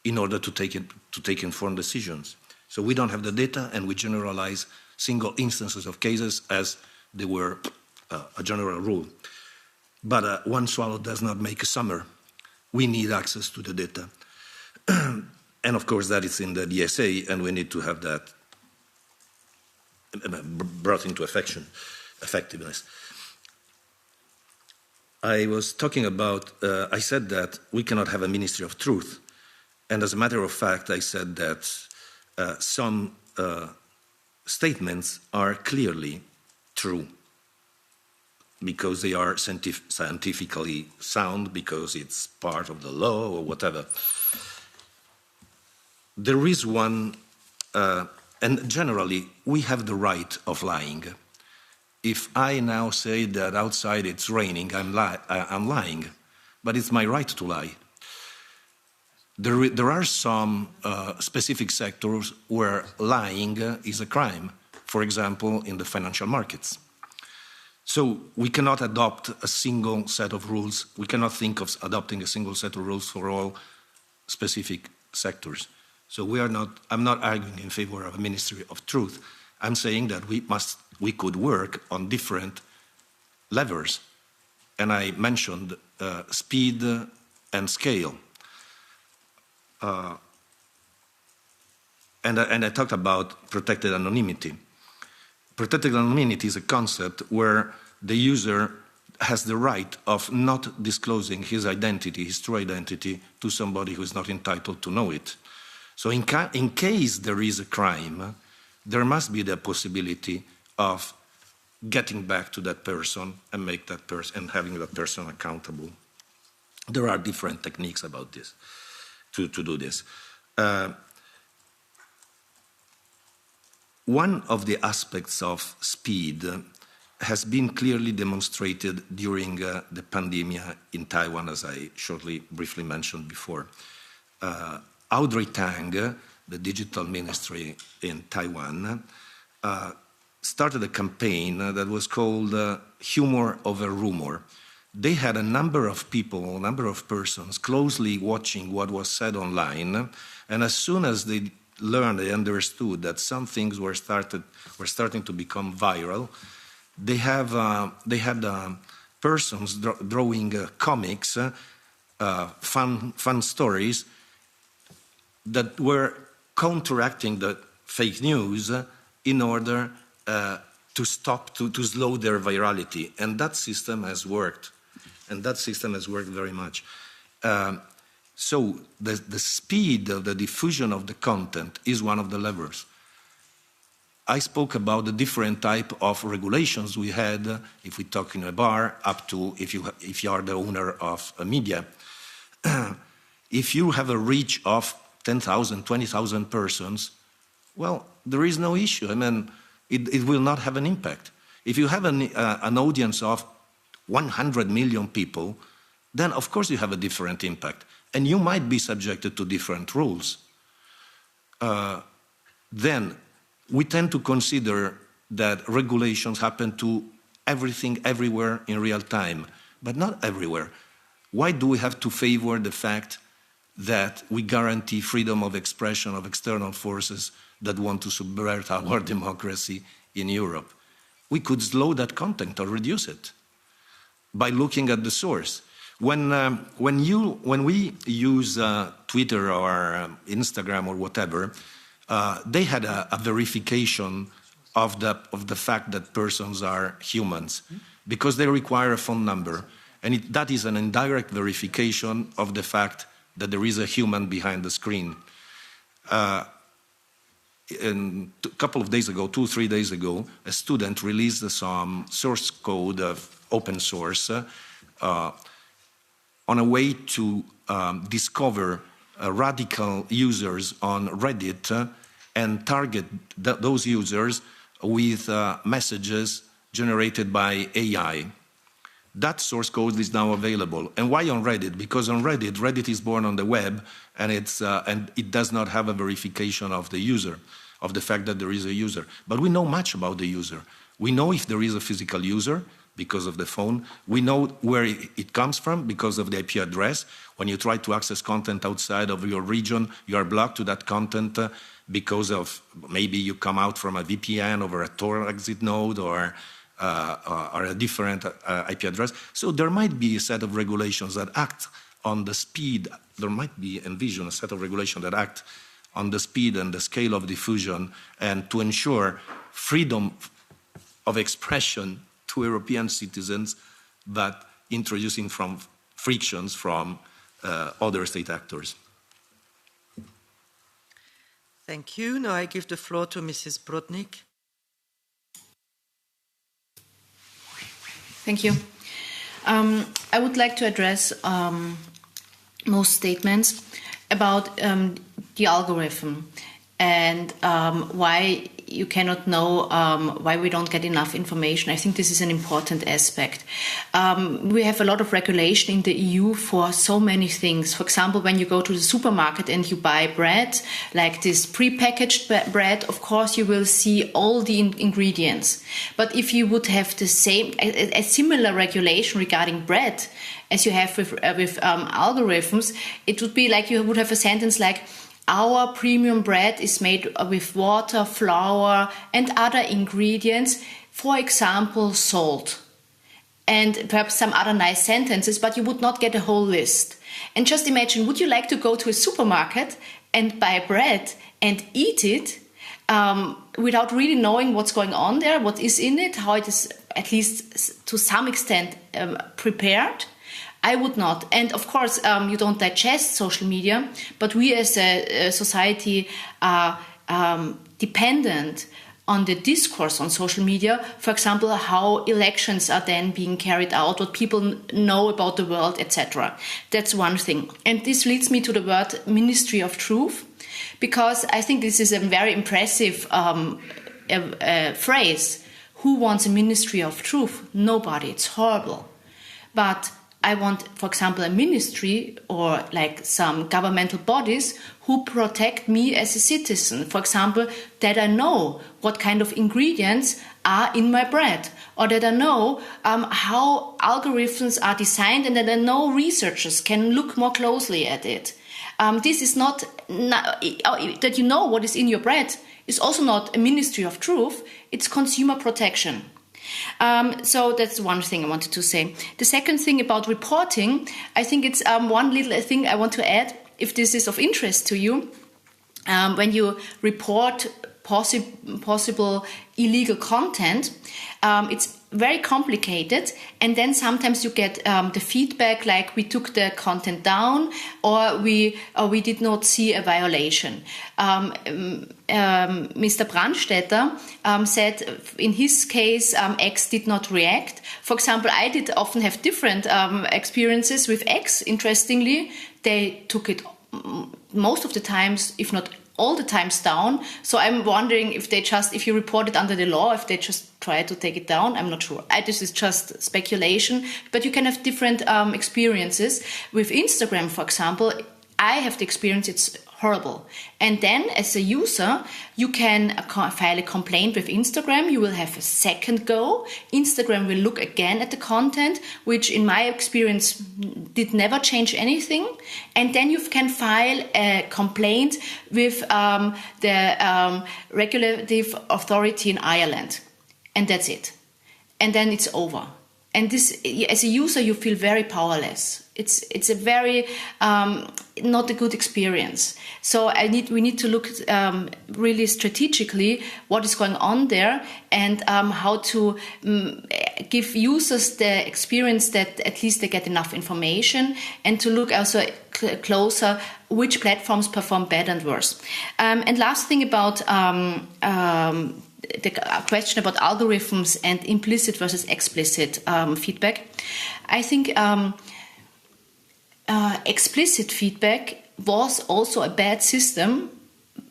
in order to take informed decisions. So we don't have the data, and we generalize single instances of cases as they were a general rule. But one swallow does not make a summer. We need access to the data. And of course, that is in the DSA, and we need to have that brought into effectiveness. I was talking about, I said that we cannot have a ministry of truth. And as a matter of fact, I said that some statements are clearly true because they are scientifically sound, because it's part of the law or whatever. There is one, and generally we have the right of lying. If I now say that outside it's raining, I'm lying, but it's my right to lie. There are some specific sectors where lying is a crime, for example, in the financial markets. So we cannot adopt a single set of rules. We cannot think of adopting a single set of rules for all specific sectors. So I'm not arguing in favor of a ministry of truth. I'm saying that we could work on different levers. And I mentioned speed and scale. And I talked about protected anonymity. Protected anonymity is a concept where the user has the right of not disclosing his identity, his true identity, to somebody who is not entitled to know it. So in case there is a crime, there must be the possibility of getting back to that person and having that person accountable. There are different techniques about this, to do this. One of the aspects of speed has been clearly demonstrated during the pandemic in Taiwan, as I briefly mentioned before. Audrey Tang, the digital ministry in Taiwan, started a campaign that was called Humor Over Rumor. They had a number of people, a number of persons closely watching what was said online, and as soon as they understood that some things were starting to become viral, they had persons drawing comics, fun stories that were counteracting the fake news in order to slow their virality, and that system has worked, very much. So the speed of the diffusion of the content is one of the levers. I spoke about the different type of regulations we had, if we talk in a bar, up to if you are the owner of a media. If you have a reach of 10,000, 20,000 persons, well, there is no issue. I mean, it will not have an impact. If you have an audience of 100 million people, then of course you have a different impact. And you might be subjected to different rules. Then we tend to consider that regulations happen to everything, everywhere in real time, but not everywhere. Why do we have to favor the fact that we guarantee freedom of expression of external forces that want to subvert our democracy in Europe? We could slow that content or reduce it by looking at the source. When we use Twitter or Instagram or whatever, they had a verification of the fact that persons are humans, because they require a phone number, and that is an indirect verification of the fact that there is a human behind the screen. A couple of days ago, 2-3 days ago, a student released some source code of open source on a way to discover radical users on Reddit and target those users with messages generated by AI. That source code is now available. And why on Reddit? Because on Reddit is born on the web, and it does not have a verification of the user, of the fact that there is a user. But we know much about the user. We know if there is a physical user because of the phone. We know where it comes from because of the IP address. When you try to access content outside of your region, you are blocked to that content because of maybe you come out from a VPN over a Tor exit node or a different IP address. So there might be a set of regulations that act on the speed. There might be envision a set of regulations that act on the speed and the scale of diffusion, and to ensure freedom of expression to European citizens, but introducing frictions from other state actors. Thank you. Now I give the floor to Mrs. Brodnik. Thank you. I would like to address most statements about the algorithm and why you cannot know why we don't get enough information. I think this is an important aspect. We have a lot of regulation in the EU for so many things. For example, when you go to the supermarket and you buy bread, like this pre-packaged bread, of course you will see all the ingredients. But if you would have the same, a similar regulation regarding bread as you have with algorithms, it would be like you would have a sentence like, our premium bread is made with water, flour, and other ingredients, for example, salt. And perhaps some other nice sentences, but you would not get a whole list. And just imagine, would you like to go to a supermarket and buy bread and eat it without really knowing what's going on there, what is in it, how it is at least to some extent prepared? I would not. And of course, you don't digest social media, but we as a society are dependent on the discourse on social media. For example, how elections are then being carried out, what people know about the world, etc. That's one thing. And this leads me to the word Ministry of Truth, because I think this is a very impressive phrase. Who wants a Ministry of Truth? Nobody. It's horrible. But I want, for example, a ministry or like some governmental bodies who protect me as a citizen. For example, that I know what kind of ingredients are in my bread, or that I know how algorithms are designed, and that I know researchers can look more closely at it. This is not that you know what is in your bread is also not a Ministry of Truth. It's consumer protection. So that's one thing I wanted to say. The second thing about reporting, I think it's one little thing I want to add, if this is of interest to you. When you report possible illegal content, it's very complicated, and then sometimes you get the feedback like we took the content down, or we did not see a violation. Mr. Brandstätter said in his case X did not react. For example, I did often have different experiences with X. Interestingly, they took it most of the times, if not all the times, down. So I'm wondering if you report it under the law, if they just try to take it down. I'm not sure. This is just speculation. But you can have different experiences. With Instagram, for example, I have the experience it's horrible. And then as a user, you can file a complaint with Instagram. You will have a second go. Instagram will look again at the content, which in my experience did never change anything. And then you can file a complaint with the regulative authority in Ireland. And that's it. And then it's over. And this, as a user, you feel very powerless. It's a very not a good experience. So we need to look really strategically what is going on there, and how to give users the experience that at least they get enough information, and to look also closer which platforms perform better and worse. And last thing about the question about algorithms and implicit versus explicit feedback. I think explicit feedback was also a bad system,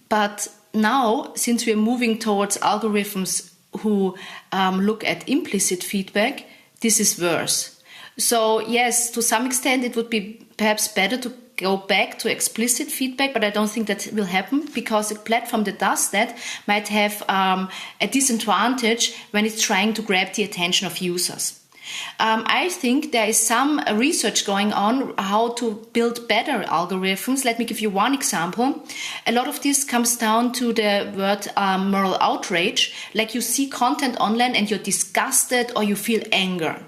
but now, since we are moving towards algorithms who look at implicit feedback, this is worse. So yes, to some extent it would be perhaps better to go back to explicit feedback, but I don't think that will happen, because a platform that does that might have a disadvantage when it's trying to grab the attention of users. I think there is some research going on how to build better algorithms. Let me give you one example. A lot of this comes down to the word moral outrage, like you see content online and you're disgusted or you feel anger.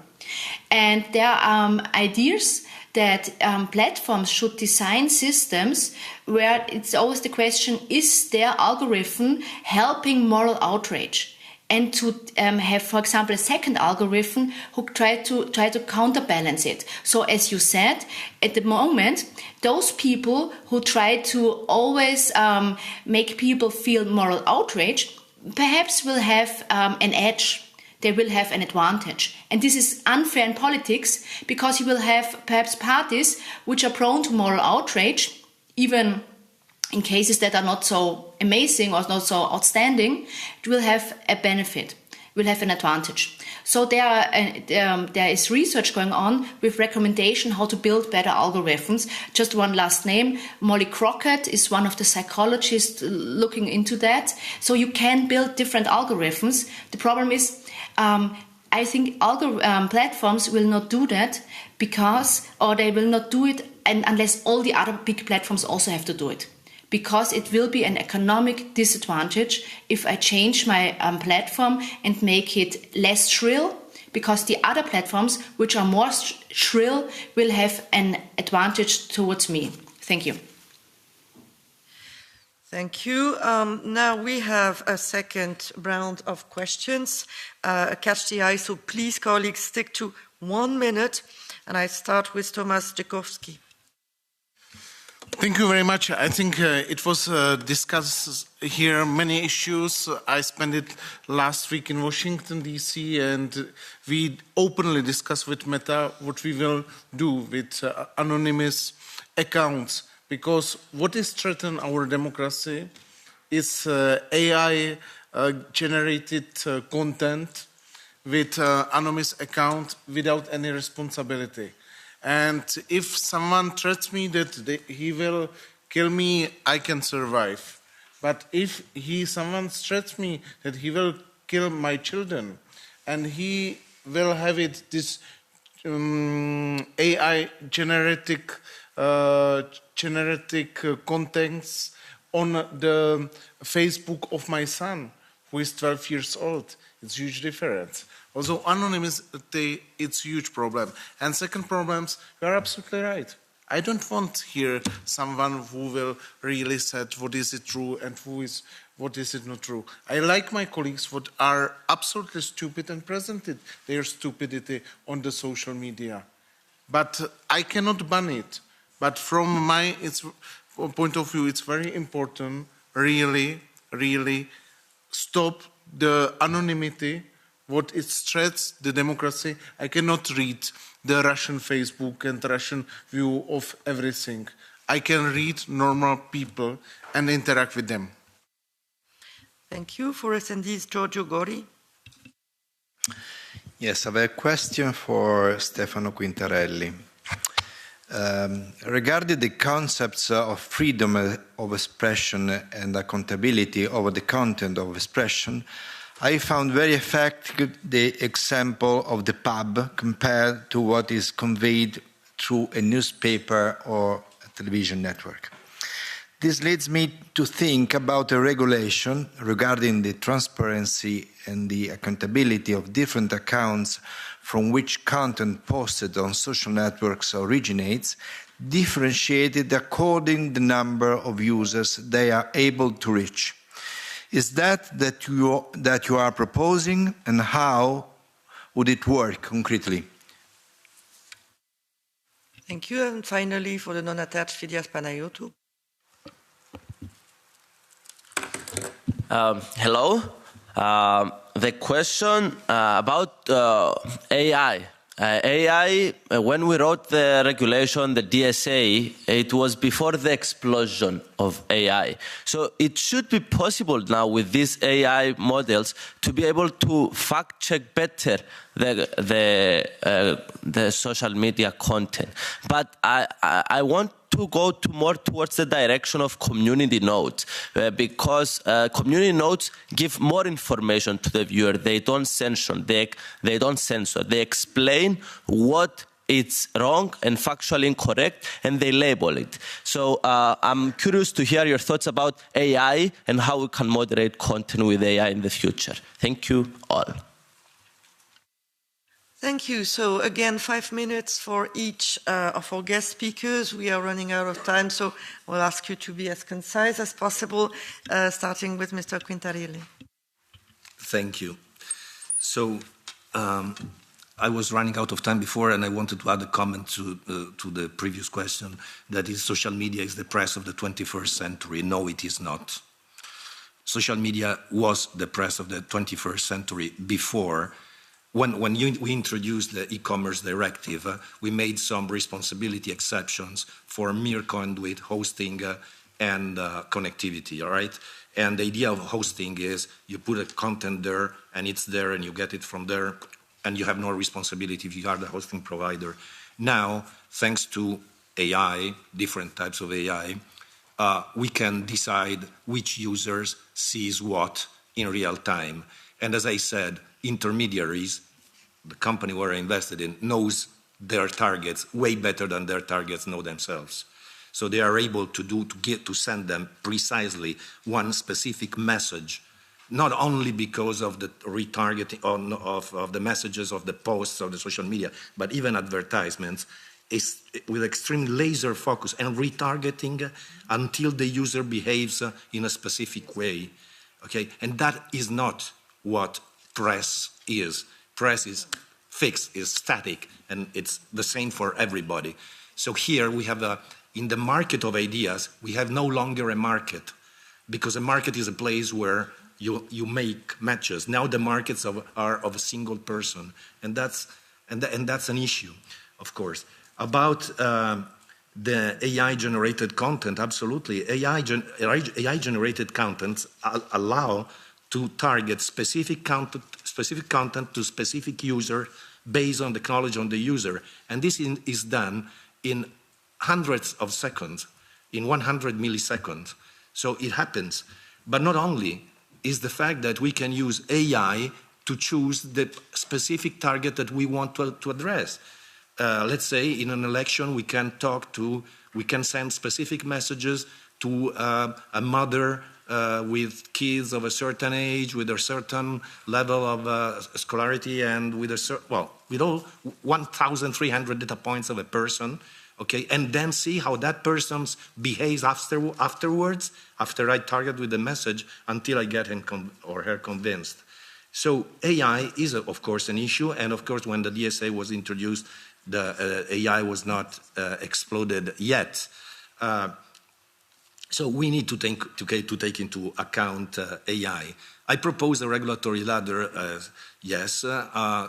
And there are ideas that platforms should design systems where it's always the question, is their algorithm helping moral outrage? And to have, for example, a second algorithm who try to counterbalance it. So as you said, at the moment, those people who try to always make people feel moral outrage perhaps will have an edge. they will have an advantage. And this is unfair in politics because you will have perhaps parties which are prone to moral outrage, even in cases that are not so amazing or not so outstanding, it will have a benefit, will have an advantage. So there is research going on with recommendation how to build better algorithms. Just one last name, Molly Crockett is one of the psychologists looking into that. So you can build different algorithms. The problem is, I think platforms will not do that or they will not do it unless all the other big platforms also have to do it. Because it will be an economic disadvantage if I change my platform and make it less shrill, because the other platforms, which are more shrill, will have an advantage towards me. Thank you. Thank you. Now we have a second round of questions. Catch the eye, so please, colleagues, stick to 1 minute. And I start with Tomasz Dzikowski. Thank you very much. I think it was discussed here many issues. I spent it last week in Washington, D.C., and we openly discussed with Meta what we will do with anonymous accounts, because what is threatening our democracy is AI-generated content with anonymous account without any responsibility. And if someone threats me that he will kill me, I can survive. But if someone threats me that he will kill my children, and he will have this AI generatic contents on the Facebook of my son, who is 12 years old, it's a huge difference. Also, anonymity, it's a huge problem. And second problems, you are absolutely right. I don't want here someone who will really say what is it true and what is it not true. I like my colleagues who are absolutely stupid and presented their stupidity on the social media. But I cannot ban it. But from my point of view, it's very important, really stop the anonymity, what it threats the democracy. I cannot read the Russian Facebook and Russian view of everything. I can read normal people and interact with them. Thank you. For SND's Giorgio Gori. Yes, I have a question for Stefano Quintarelli. Regarding the concepts of freedom of expression and accountability over the content of expression, I found very effective the example of the pub compared to what is conveyed through a newspaper or a television network. This leads me to think about a regulation regarding the transparency and the accountability of different accounts from which content posted on social networks originates, differentiated according to the number of users they are able to reach. Is that you are proposing, and how would it work concretely? Thank you. And finally, for the non-attached, Fidias Panayotou. Hello. The question about AI. AI, when we wrote the regulation, the DSA, it was before the explosion of AI. So it should be possible now with these AI models to be able to fact check better the social media content. But I want to go more towards the direction of community notes, because community notes give more information to the viewer. They don't censor. They don't censor. They explain what it's wrong and factually incorrect, and they label it. So I'm curious to hear your thoughts about AI and how we can moderate content with AI in the future. Thank you all. Thank you. So again, 5 minutes for each of our guest speakers. We are running out of time, so we'll ask you to be as concise as possible, starting with Mr. Quintarelli. Thank you. So I was running out of time before, and I wanted to add a comment to the previous question, that is, social media is the press of the 21st century. No, it is not. Social media was the press of the 21st century before when we introduced the e-commerce directive, we made some responsibility exceptions for mere conduit hosting and connectivity, all right? And the idea of hosting is you put a content there and it's there and you get it from there and you have no responsibility if you are the hosting provider. Now, thanks to AI, different types of AI, we can decide which users sees what in real time. And as I said, intermediaries, the company we're invested in, knows their targets way better than their targets know themselves. So they are able to send them precisely one specific message, not only because of the retargeting of the messages of the posts of the social media, but even advertisements, is with extreme laser focus and retargeting until the user behaves in a specific way. Okay, and that is not what press is. Press is fixed, is static, and it's the same for everybody. So here we have in the market of ideas, we have no longer a market, because a market is a place where you make matches. Now the markets are of a single person, and that's an issue, of course. About the AI-generated content, absolutely. AI-generated contents allow to target specific content to specific user based on the knowledge on the user. And this is done in hundreds of seconds, in 100 milliseconds. So it happens. But not only is the fact that we can use AI to choose the specific target that we want to address. Let's say in an election we can send specific messages to a mother with kids of a certain age, with a certain level of scholarity, and with all 1,300 data points of a person, okay, and then see how that person behaves afterwards, after I target with the message, until I get him or her convinced. So AI is, of course, an issue, and of course, when the DSA was introduced, the AI was not exploded yet. So we need to take into account AI. I propose a regulatory ladder. Yes,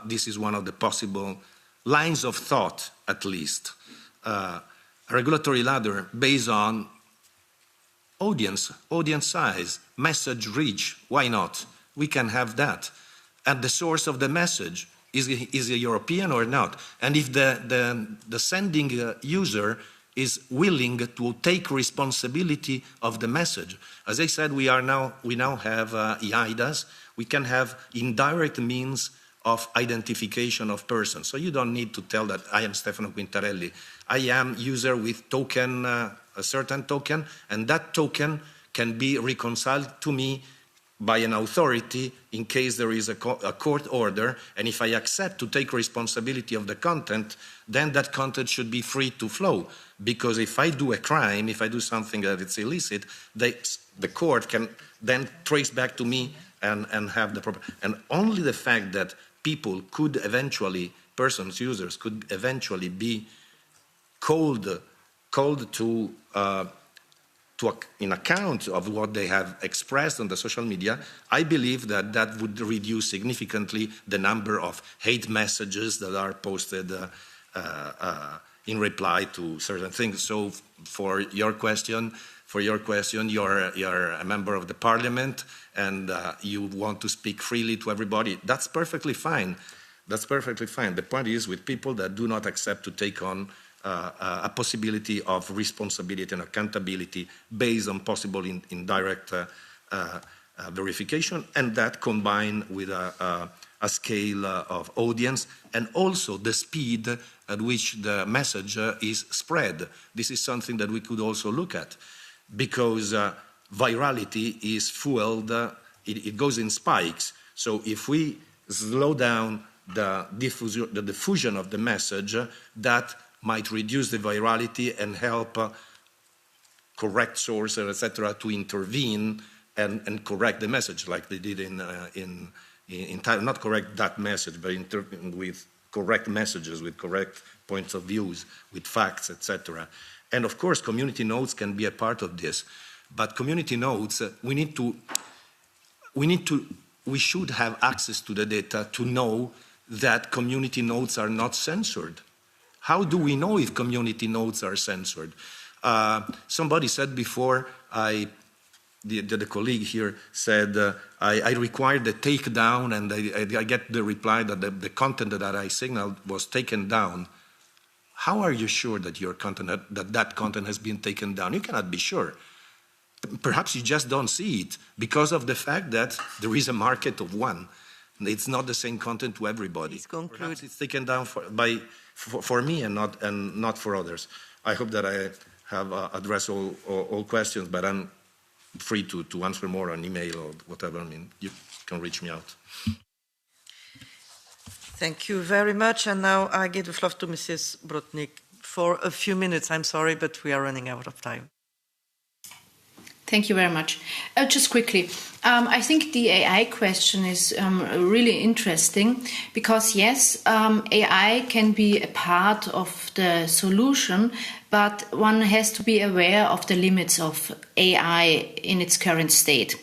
this is one of the possible lines of thought, at least. A regulatory ladder based on audience size, message reach. Why not? We can have that. And the source of the message, is it European or not? And if the sending user is willing to take responsibility of the message. As I said, we now have EUDS. We can have indirect means of identification of persons. So you don't need to tell that I am Stefano Quintarelli. I am user with token, a certain token, and that token can be reconciled to me by an authority in case there is a court order, and if I accept to take responsibility of the content, then that content should be free to flow. Because if I do a crime, if I do something that is illicit, the court can then trace back to me and have the proper. And only the fact that people could eventually, users could eventually be called to in account of what they have expressed on the social media, I believe that would reduce significantly the number of hate messages that are posted in reply to certain things. So for your question, you're a member of the parliament and you want to speak freely to everybody. That's perfectly fine. That's perfectly fine. The point is with people that do not accept to take on a possibility of responsibility and accountability based on possible indirect verification, and that combined with a scale of audience and also the speed at which the message is spread. This is something that we could also look at, because virality is fueled, it goes in spikes. So if we slow down the diffusion of the message, that might reduce the virality and help correct sources, etc., to intervene and correct the message, like they did in time. Not correct that message, but with correct messages, with correct points of views, with facts, etc. And of course, community nodes can be a part of this. But community nodes, we should have access to the data to know that community notes are not censored? How do we know if community notes are censored? Somebody said before, the colleague here said, I required the takedown, and I get the reply that the content that I signaled was taken down. How are you sure that your content, that content has been taken down? You cannot be sure. Perhaps you just don't see it because of the fact that there is a market of one. It's not the same content to everybody. Perhaps it's taken down for me and not for others. I hope that I have addressed all questions, but I'm free to answer more on email or whatever. I mean, you can reach me out. Thank you very much. And now I give the floor to Mrs. Brodnik for a few minutes. I'm sorry, but we are running out of time. Thank you very much. Just quickly, I think the AI question is really interesting because, yes, AI can be a part of the solution, but one has to be aware of the limits of AI in its current state.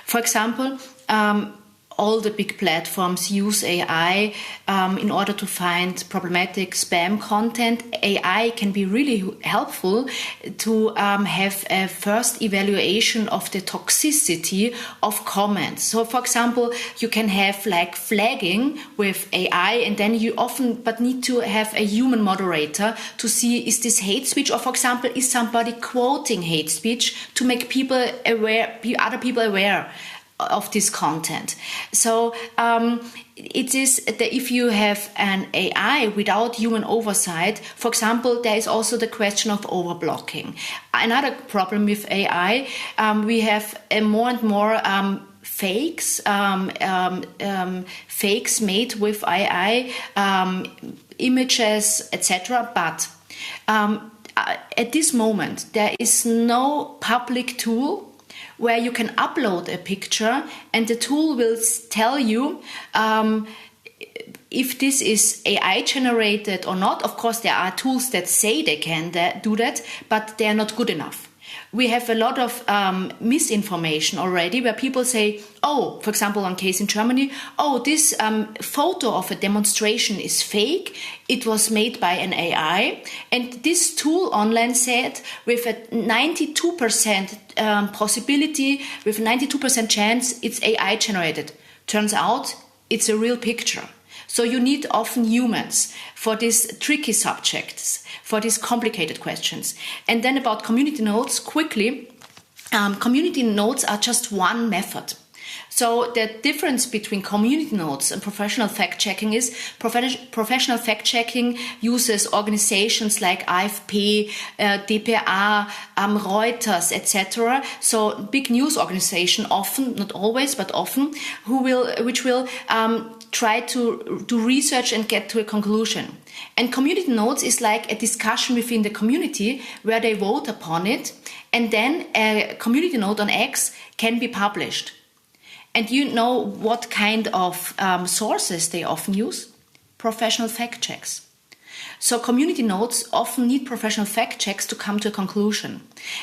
For example, all the big platforms use AI in order to find problematic spam content. AI can be really helpful to have a first evaluation of the toxicity of comments. So, for example, you can have like flagging with AI, and then you often but need to have a human moderator to see, is this hate speech, or, for example, is somebody quoting hate speech to make people aware, other people aware of this content. So it is that if you have an AI without human oversight, for example, there is also the question of overblocking. Another problem with AI, we have more and more fakes made with AI, images, etc. But at this moment, there is no public tool where you can upload a picture and the tool will tell you if this is AI generated or not. Of course, there are tools that say they can do that, but they are not good enough. We have a lot of misinformation already where people say, oh, for example, one case in Germany, oh, this photo of a demonstration is fake. It was made by an AI. And this tool online said with a 92% possibility, with a 92% chance, it's AI generated. Turns out it's a real picture. So you need often humans for these tricky subjects, for these complicated questions. And then about community notes, quickly, community notes are just one method. So the difference between community notes and professional fact-checking is professional fact-checking uses organizations like AFP, DPA, Reuters, etc. So big news organization, often, not always, but often, which will try to do research and get to a conclusion. And community notes is like a discussion within the community where they vote upon it, and then a community note on X can be published. And you know what kind of sources they often use? Professional fact checks. So community notes often need professional fact checks to come to a conclusion.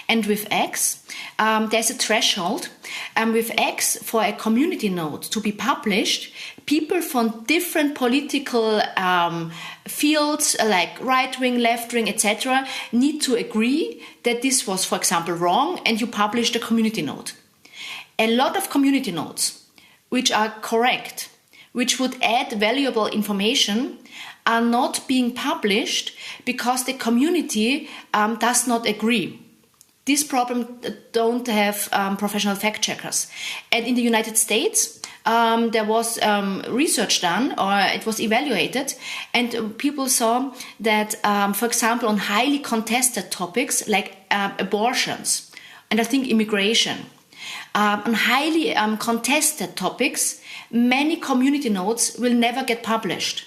And with X, there's a threshold. And with X, for a community note to be published, people from different political fields, like right-wing, left-wing, etc., need to agree that this was, for example, wrong, and you publish the community note. A lot of community notes, which are correct, which would add valuable information, are not being published because the community does not agree. This problem don't have professional fact checkers. And in the United States, there was research done, or it was evaluated, and people saw that, for example, on highly contested topics like abortions, and I think immigration, on highly contested topics, many community notes will never get published.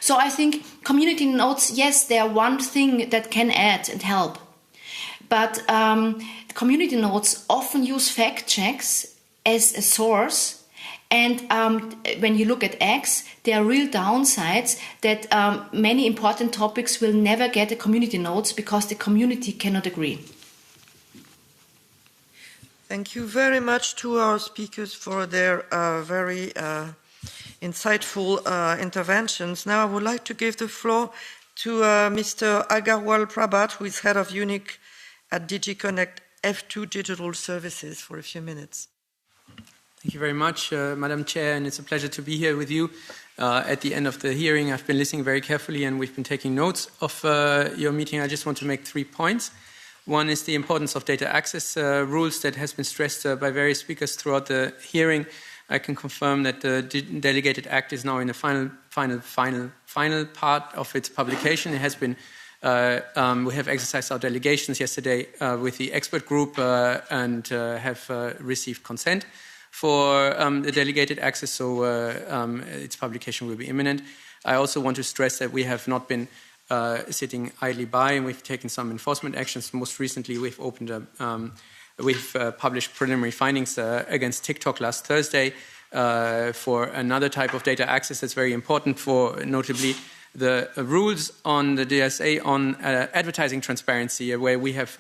So I think community notes, yes, they are one thing that can add and help. But community notes often use fact checks as a source. And when you look at X, there are real downsides that many important topics will never get a community notes because the community cannot agree. Thank you very much to our speakers for their very insightful interventions. Now I would like to give the floor to Mr. Agarwal Prabhat, who is head of UNIC at DigiConnect F2 Digital Services, for a few minutes. Thank you very much, Madam Chair, and it's a pleasure to be here with you. At the end of the hearing, I've been listening very carefully and we've been taking notes of your meeting. I just want to make 3 points. One is the importance of data access rules that has been stressed by various speakers throughout the hearing. I can confirm that the delegated act is now in the final part of its publication. It has been, we have exercised our delegations yesterday with the expert group and have received consent for the delegated access, so its publication will be imminent. I also want to stress that we have not been sitting idly by, and we've taken some enforcement actions. Most recently, we've published preliminary findings against TikTok last Thursday for another type of data access that's very important, for notably the rules on the DSA on advertising transparency, where we have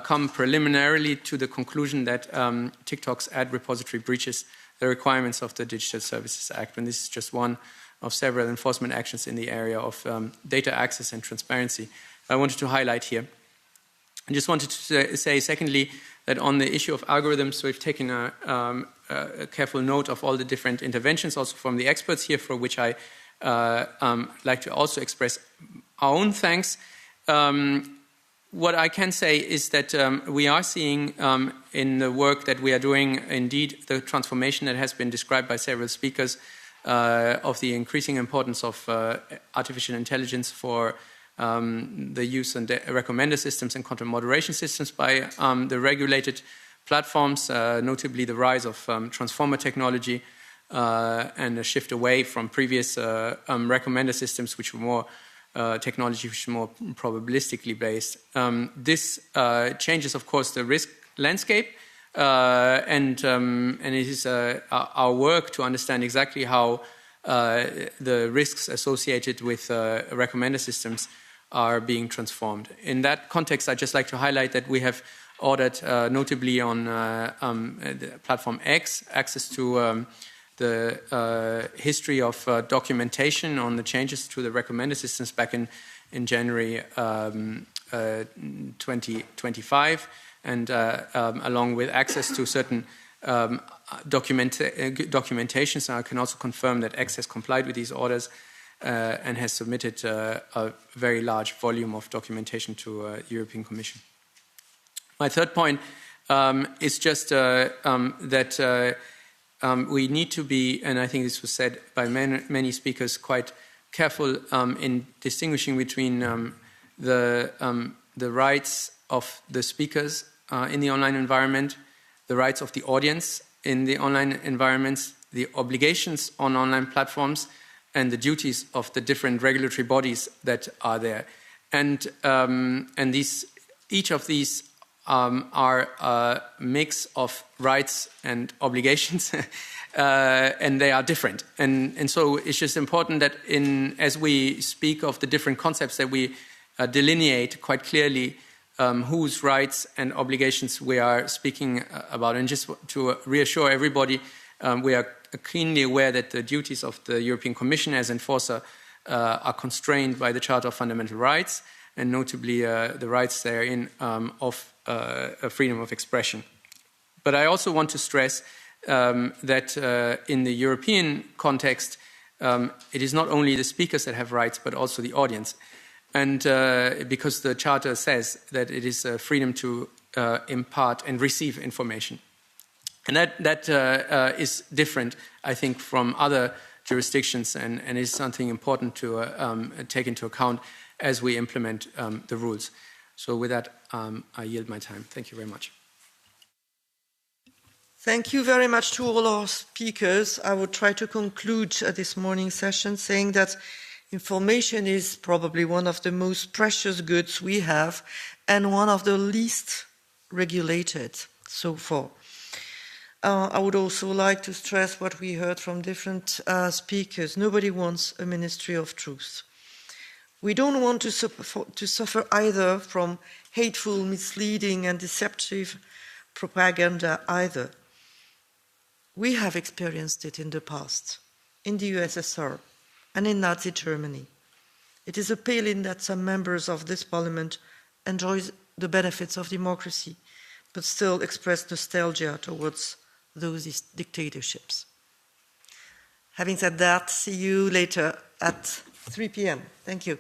come preliminarily to the conclusion that TikTok's ad repository breaches the requirements of the Digital Services Act. And this is just one of several enforcement actions in the area of data access and transparency I wanted to highlight here. I just wanted to say, secondly, that on the issue of algorithms, we've taken a careful note of all the different interventions, also from the experts here, for which I like to also express our own thanks. What I can say is that we are seeing in the work that we are doing, indeed, the transformation that has been described by several speakers of the increasing importance of artificial intelligence for the use and recommender systems and content moderation systems by the regulated platforms, notably the rise of transformer technology and a shift away from previous recommender systems, which were more technology which is more probabilistically based. This changes, of course, the risk landscape, and it is our work to understand exactly how the risks associated with recommender systems are being transformed. In that context, I'd just like to highlight that we have ordered, notably on the platform X, access to the history of documentation on the changes to the recommender systems back in January 2025, and along with access to certain documentations. I can also confirm that X has complied with these orders and has submitted a very large volume of documentation to the European Commission. My third point is just that we need to be, and I think this was said by many speakers, quite careful in distinguishing between the rights of the speakers in the online environment, the rights of the audience in the online environments, the obligations on online platforms, and the duties of the different regulatory bodies that are there. And each of these are a mix of rights and obligations, and they are different. And so it's just important that as we speak of the different concepts, that we delineate quite clearly whose rights and obligations we are speaking about. And just to reassure everybody, we are keenly aware that the duties of the European Commission as enforcer are constrained by the Charter of Fundamental Rights, and notably the rights therein of freedom of expression. But I also want to stress that in the European context, it is not only the speakers that have rights, but also the audience. And because the Charter says that it is freedom to impart and receive information. And that is different, I think, from other jurisdictions, and is something important to take into account as we implement the rules. So with that, I yield my time. Thank you very much. Thank you very much to all our speakers. I would try to conclude this morning's session saying that information is probably one of the most precious goods we have and one of the least regulated so far. I would also like to stress what we heard from different speakers. Nobody wants a ministry of truth. We don't want to suffer either from hateful, misleading, and deceptive propaganda either. We have experienced it in the past. in the USSR and in Nazi Germany. It is appealing that some members of this parliament enjoy the benefits of democracy, but still express nostalgia towards those dictatorships. Having said that, see you later at 3 p.m. Thank you.